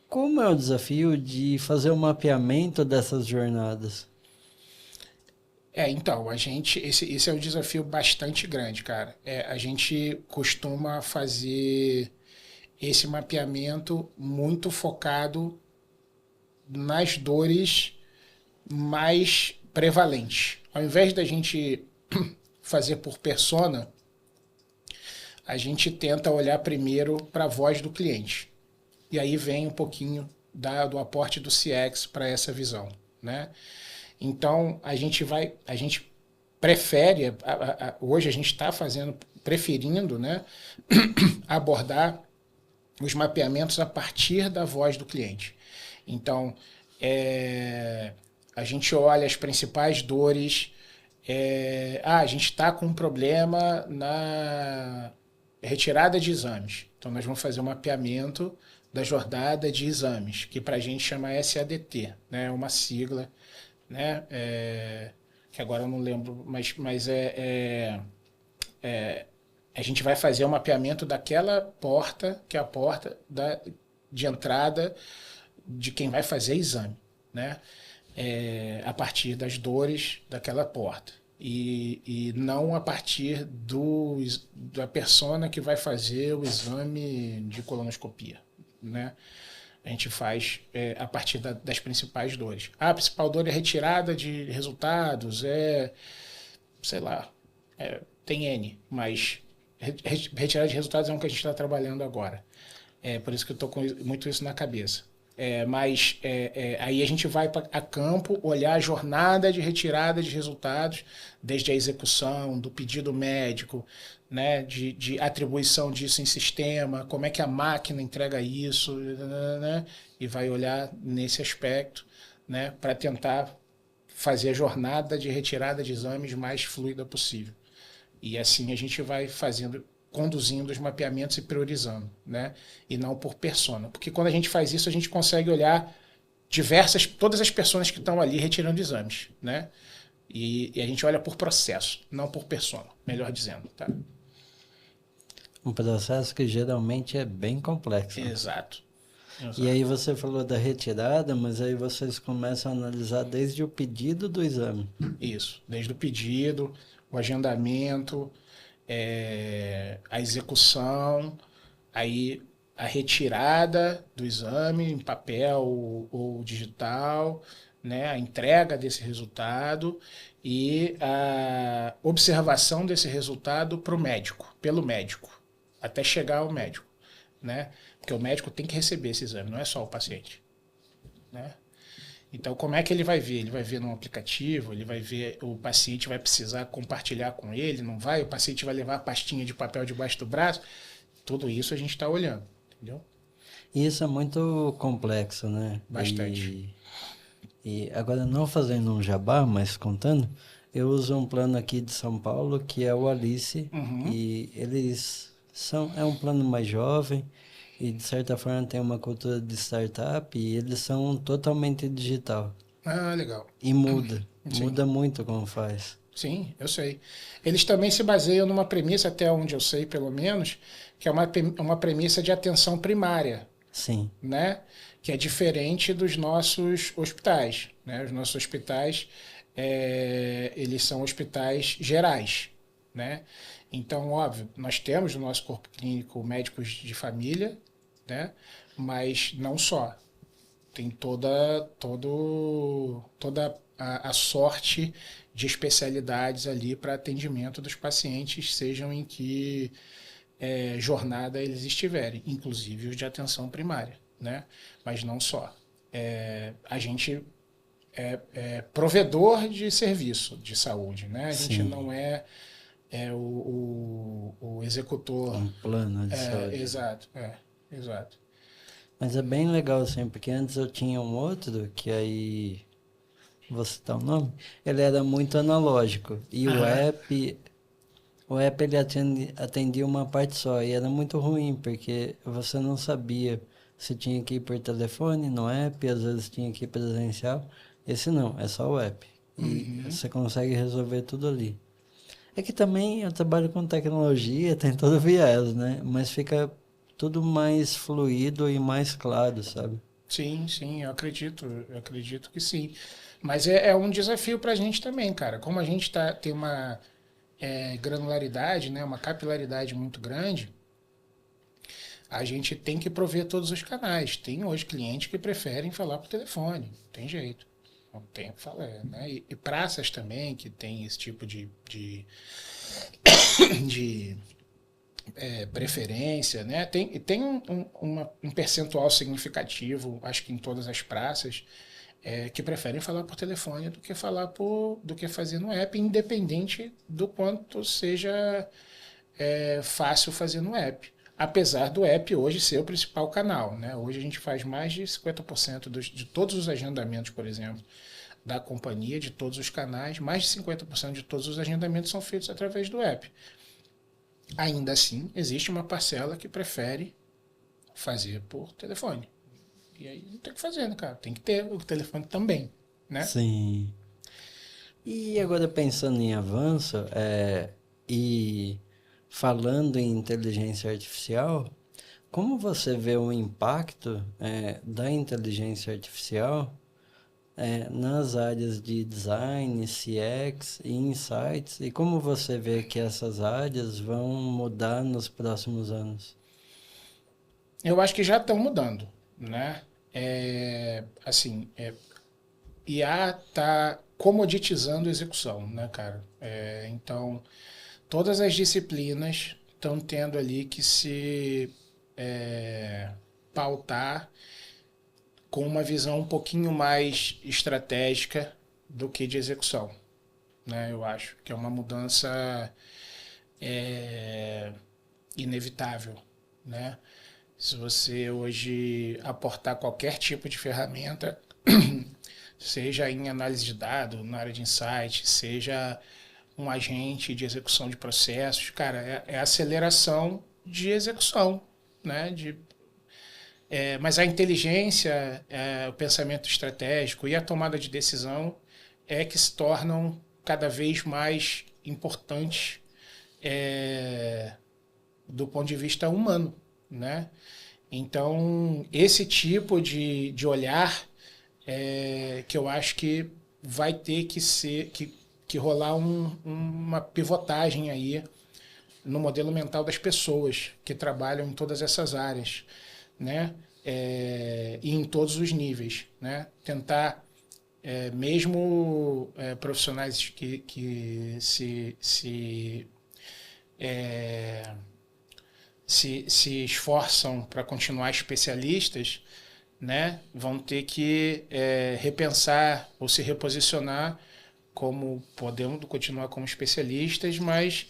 Como é o desafio de fazer o mapeamento dessas jornadas? Então, esse é um desafio bastante grande, cara. A gente costuma fazer esse mapeamento muito focado nas dores mais prevalentes. Ao invés da gente fazer por persona, a gente tenta olhar primeiro para a voz do cliente. E aí vem um pouquinho do aporte do CX para essa visão, né? Então a gente prefere, hoje a gente está preferindo, né, abordar os mapeamentos a partir da voz do cliente. Então, a gente olha as principais dores. A gente está com um problema na retirada de exames. Então, nós vamos fazer um mapeamento da jornada de exames, que para a gente chama SADT, né? Uma sigla, né? Que agora eu não lembro, mas a gente vai fazer o mapeamento daquela porta, que é a porta de entrada de quem vai fazer exame, né? A partir das dores daquela porta. E não a partir da persona que vai fazer o exame de colonoscopia, né? A gente faz a partir das principais dores. A principal dor é retirada de resultados, sei lá, tem N, mas retirada de resultados é um que a gente está trabalhando agora. Por isso que eu estou com muito isso na cabeça. Aí a gente vai a campo olhar a jornada de retirada de resultados, desde a execução, do pedido médico, né, de atribuição disso em sistema, como é que a máquina entrega isso, né, e vai olhar nesse aspecto, né, para tentar fazer a jornada de retirada de exames mais fluida possível. E assim a gente vai conduzindo os mapeamentos e priorizando, né? E não por persona. Porque quando a gente faz isso, a gente consegue olhar todas as pessoas que estão ali retirando exames, né? E a gente olha por processo, não por persona, melhor dizendo, tá? Um processo que geralmente é bem complexo. Exato. E aí você falou da retirada, mas aí vocês começam a analisar desde o pedido do exame. Isso, desde o pedido, o agendamento, a execução, aí a retirada do exame em papel ou digital, né, a entrega desse resultado e a observação desse resultado para o médico, pelo médico, até chegar ao médico, né? Porque o médico tem que receber esse exame, não é só o paciente, né? Então, como é que ele vai ver? Ele vai ver num aplicativo, ele vai ver, o paciente vai precisar compartilhar com ele, não vai? O paciente vai levar a pastinha de papel debaixo do braço. Tudo isso a gente está olhando, entendeu? E isso é muito complexo, né? Bastante. E agora, não fazendo um jabá, mas contando, eu uso um plano aqui de São Paulo que é o Alice, Uhum. e é um plano mais jovem e de certa forma tem uma cultura de startup e eles são totalmente digital. Ah, legal. E Sim, muda muito como faz. sim, eu sei. Eles também se baseiam numa premissa, até onde eu sei, pelo menos, que é uma premissa de atenção primária, Sim, né? Que é diferente dos nossos hospitais, né? Os nossos hospitais, eles são hospitais gerais, né? Então, óbvio, nós temos no nosso corpo clínico médicos de família, né? Mas não só. Tem toda a sorte de especialidades ali para atendimento dos pacientes, sejam em que jornada eles estiverem, inclusive os de atenção primária, né? Mas não só. A gente é provedor de serviço de saúde, né? A gente sim. não é o executor. Um plano de saúde. Exato, exato. Mas é bem legal, assim, porque antes eu tinha um outro, que aí, vou citar o nome, ele era muito analógico. E Aham. o app ele atendia uma parte só, e era muito ruim, porque você não sabia se tinha que ir por telefone no app, às vezes tinha que ir presencial. Esse não, é só o app. E Uhum. você consegue resolver tudo ali. É que também eu trabalho com tecnologia, tem todo viés, né? Mas fica tudo mais fluido e mais claro, sabe? Sim, sim, eu acredito que sim. Mas é um desafio para a gente também, cara. Como a gente tem uma granularidade, né, uma capilaridade muito grande, a gente tem que prover todos os canais. Tem hoje clientes que preferem falar por telefone, não tem jeito. Não tem o que falar, né? E praças também que tem esse tipo de preferência, né? Tem um percentual significativo, acho que em todas as praças, que preferem falar por telefone do que fazer no app, independente do quanto seja fácil fazer no app. Apesar do app hoje ser o principal canal, né? Hoje a gente faz mais de 50% de todos os agendamentos, por exemplo, da companhia, de todos os canais, mais de 50% de todos os agendamentos são feitos através do app. Ainda assim, existe uma parcela que prefere fazer por telefone. E aí não tem o que fazer, né, cara? Tem que ter o telefone também, né? Sim. E agora pensando em avanço, e falando em inteligência artificial, como você vê o impacto da inteligência artificial nas áreas de design, CX e insights, e como você vê que essas áreas vão mudar nos próximos anos? Eu acho que já estão mudando, né? IA está comoditizando a execução, né, cara? Então, todas as disciplinas estão tendo ali que se pautar com uma visão um pouquinho mais estratégica do que de execução, né? Eu acho que é uma mudança inevitável, né? Se você hoje aportar qualquer tipo de ferramenta, seja em análise de dados, na área de insight, seja um agente de execução de processos, cara, é aceleração de execução, né? Mas a inteligência, o pensamento estratégico e a tomada de decisão é que se tornam cada vez mais importantes do ponto de vista humano, né? Então, esse tipo de olhar que eu acho que vai ter que rolar uma pivotagem aí no modelo mental das pessoas que trabalham em todas essas áreas, né? E em todos os níveis, né? Tentar, mesmo profissionais que se esforçam para continuar especialistas, né, vão ter que repensar ou se reposicionar como podendo continuar como especialistas, mas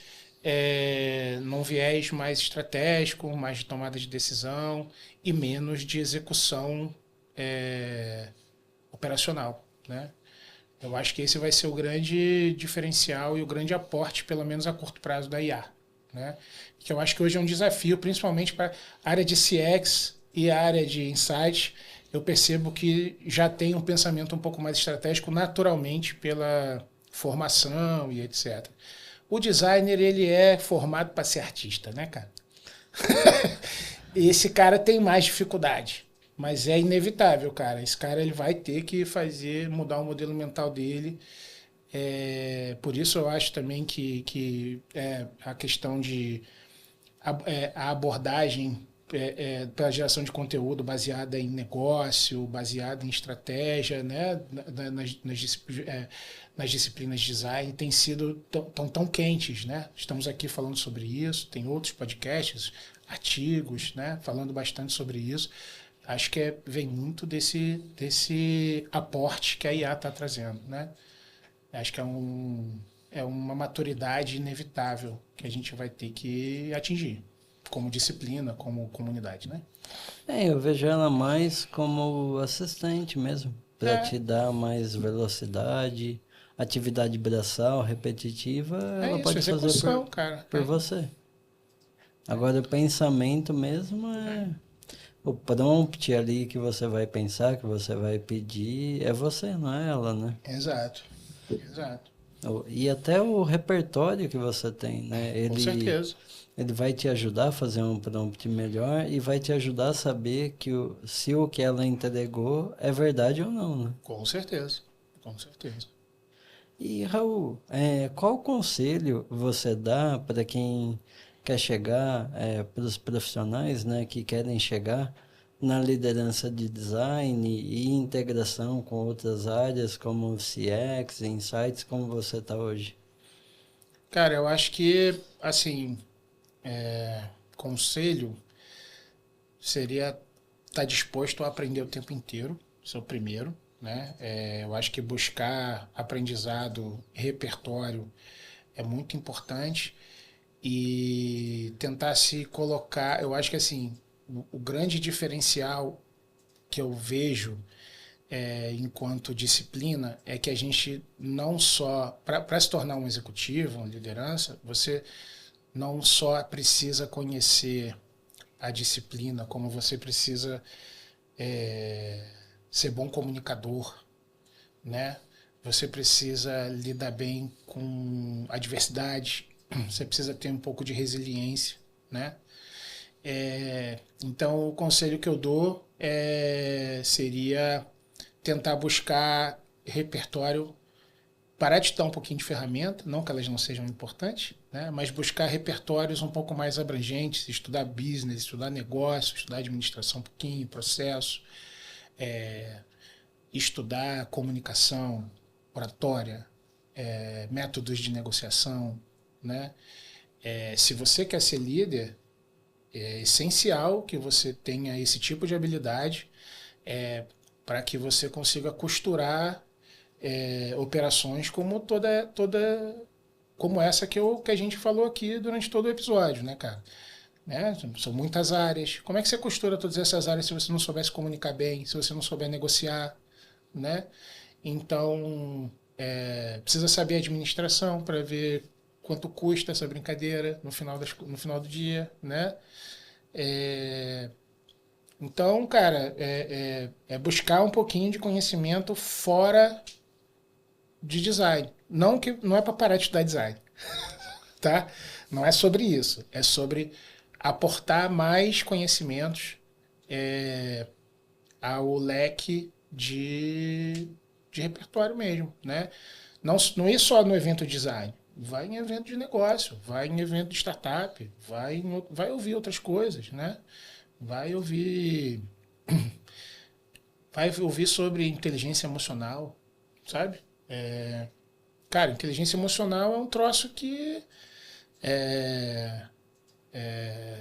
num viés mais estratégico, mais de tomada de decisão e menos de execução operacional, né? Eu acho que esse vai ser o grande diferencial e o grande aporte, pelo menos a curto prazo, da IA, né? Que eu acho que hoje é um desafio, principalmente para a área de CX e a área de insight. Eu percebo que já tem um pensamento um pouco mais estratégico naturalmente pela formação e etc. O designer, ele é formado para ser artista, né, cara? Esse cara tem mais dificuldade, mas é inevitável, cara. Esse cara ele vai ter que mudar o modelo mental dele. Por isso eu acho também que a questão de a abordagem para a geração de conteúdo baseada em negócio, baseada em estratégia, né, nas disciplinas de design, tem sido tão quentes, né? Estamos aqui falando sobre isso, tem outros podcasts, artigos, né, falando bastante sobre isso. Acho que vem muito desse aporte que a IA está trazendo, né? Acho que é uma maturidade inevitável que a gente vai ter que atingir, como disciplina, como comunidade, né? Eu vejo ela mais como assistente mesmo, para te dar mais velocidade, atividade braçal repetitiva, É ela isso, pode fazer execução, cara. por você. Agora, o pensamento mesmo o prompt ali que você vai pensar, que você vai pedir, é você, não é ela, né? Exato, exato. E até o repertório que você tem, né? Com certeza. Ele vai te ajudar a fazer um prompt melhor e vai te ajudar a saber se o que ela entregou é verdade ou não, né? Com certeza. Com certeza. E, Raul, qual conselho você dá para quem quer chegar, para os profissionais, né, que querem chegar na liderança de design e integração com outras áreas como CX, Insights, como você está hoje? Cara, eu acho que, assim, conselho seria estar disposto a aprender o tempo inteiro, isso é o primeiro, né? Eu acho que buscar aprendizado, repertório é muito importante e tentar se colocar. Eu acho que assim, o grande diferencial que eu vejo enquanto disciplina é que a gente não só, para se tornar um executivo, uma liderança, você não só precisa conhecer a disciplina, como você precisa ser bom comunicador, né? Você precisa lidar bem com a adversidade, você precisa ter um pouco de resiliência, né? Então, o conselho que eu dou seria tentar buscar repertório, parar de dar um pouquinho de ferramenta, não que elas não sejam importantes, né? Mas buscar repertórios um pouco mais abrangentes, estudar business, estudar negócio, estudar administração um pouquinho, processo, estudar comunicação, oratória, métodos de negociação, né? Se você quer ser líder, é essencial que você tenha esse tipo de habilidade. para que você consiga costurar operações como como essa que a gente falou aqui durante todo o episódio, né, cara? Né? São muitas áreas. Como é que você costura todas essas áreas se você não souber se comunicar bem, se você não souber negociar, né? Então, precisa saber administração para ver quanto custa essa brincadeira no final do dia, né? Então, cara, buscar um pouquinho de conhecimento fora de design. Não é para parar de estudar design, tá? Não é sobre isso. É sobre aportar mais conhecimentos ao leque de repertório mesmo, né? Não ir só no evento design. Vai em evento de negócio, vai em evento de startup, vai ouvir outras coisas, né? Vai ouvir sobre inteligência emocional, sabe? Cara, inteligência emocional é um troço que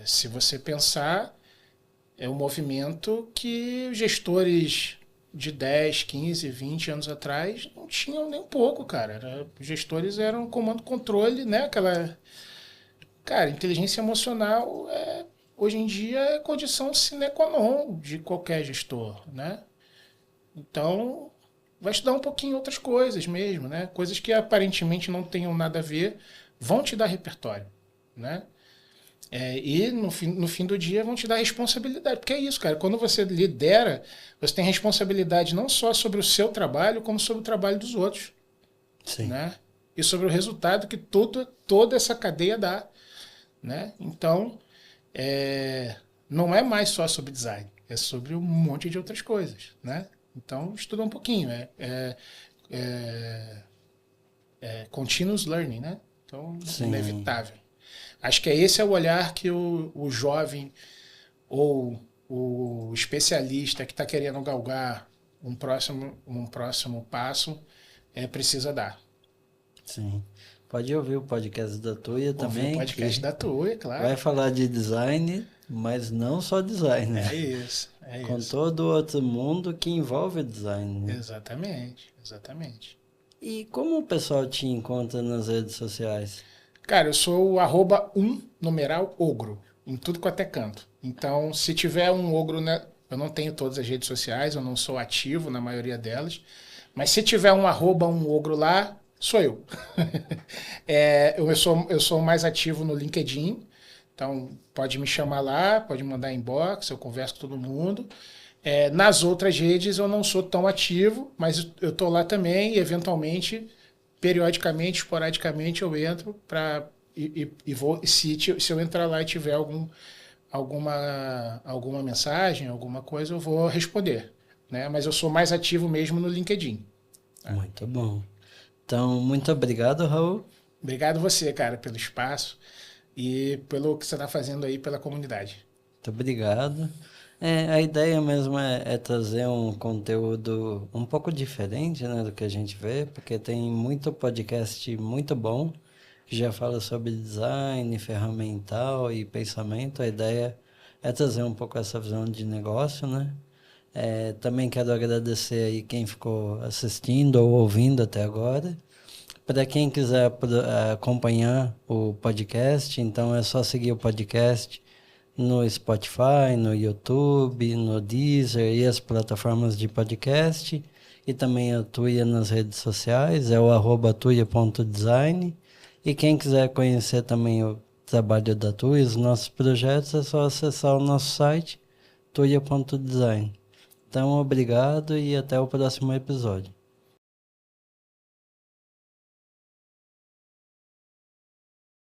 se você pensar, é um movimento que os gestores de 10, 15, 20 anos atrás não tinham nem um pouco, cara. Os gestores eram comando-controle, né? Cara, inteligência emocional hoje em dia é condição sine qua non de qualquer gestor, né? Então, vai estudar um pouquinho outras coisas mesmo, né? Coisas que aparentemente não tenham nada a ver, vão te dar repertório, né? E no fim do dia vão te dar responsabilidade. Porque é isso, cara. Quando você lidera, você tem responsabilidade não só sobre o seu trabalho, como sobre o trabalho dos outros. Sim. Né? E sobre o resultado que toda essa cadeia dá. Né? Então, não é mais só sobre design. É sobre um monte de outras coisas. Né? Então, estuda um pouquinho. Continuous learning, né? Então, Sim. inevitável. Acho que esse é o olhar que o jovem ou o especialista que está querendo galgar um próximo passo precisa dar. Sim. Pode ouvir o podcast da Tuya também. O podcast da Tuya, claro. Vai falar de design, mas não só design. Né? É isso. Com todo o outro mundo que envolve design. Né? Exatamente. E como o pessoal te encontra nas redes sociais? Cara, eu sou o @ogro, em tudo quanto é canto. Então, se tiver um ogro, né, eu não tenho todas as redes sociais, eu não sou ativo na maioria delas, mas se tiver um @ogro lá, sou eu. Eu sou mais ativo no LinkedIn, então pode me chamar lá, pode mandar inbox, eu converso com todo mundo. Nas outras redes eu não sou tão ativo, mas eu tô lá também e eventualmente periodicamente, esporadicamente, eu entro e vou. Se eu entrar lá e tiver alguma mensagem, alguma coisa, eu vou responder. Né? Mas eu sou mais ativo mesmo no LinkedIn. Muito bom. Então, muito obrigado, Raul. Obrigado você, cara, pelo espaço e pelo que você está fazendo aí pela comunidade. Muito obrigado. A ideia mesmo é trazer um conteúdo um pouco diferente, né, do que a gente vê, porque tem muito podcast muito bom que já fala sobre design, ferramental e pensamento. A ideia é trazer um pouco essa visão de negócio, né? Também quero agradecer aí quem ficou assistindo ou ouvindo até agora. Para quem quiser acompanhar o podcast, então é só seguir o podcast no Spotify, no YouTube, no Deezer e as plataformas de podcast. E também a Tuya nas redes sociais, é o @tuya.design. E quem quiser conhecer também o trabalho da Tuya, os nossos projetos, é só acessar o nosso site, tuya.design. Então, obrigado e até o próximo episódio.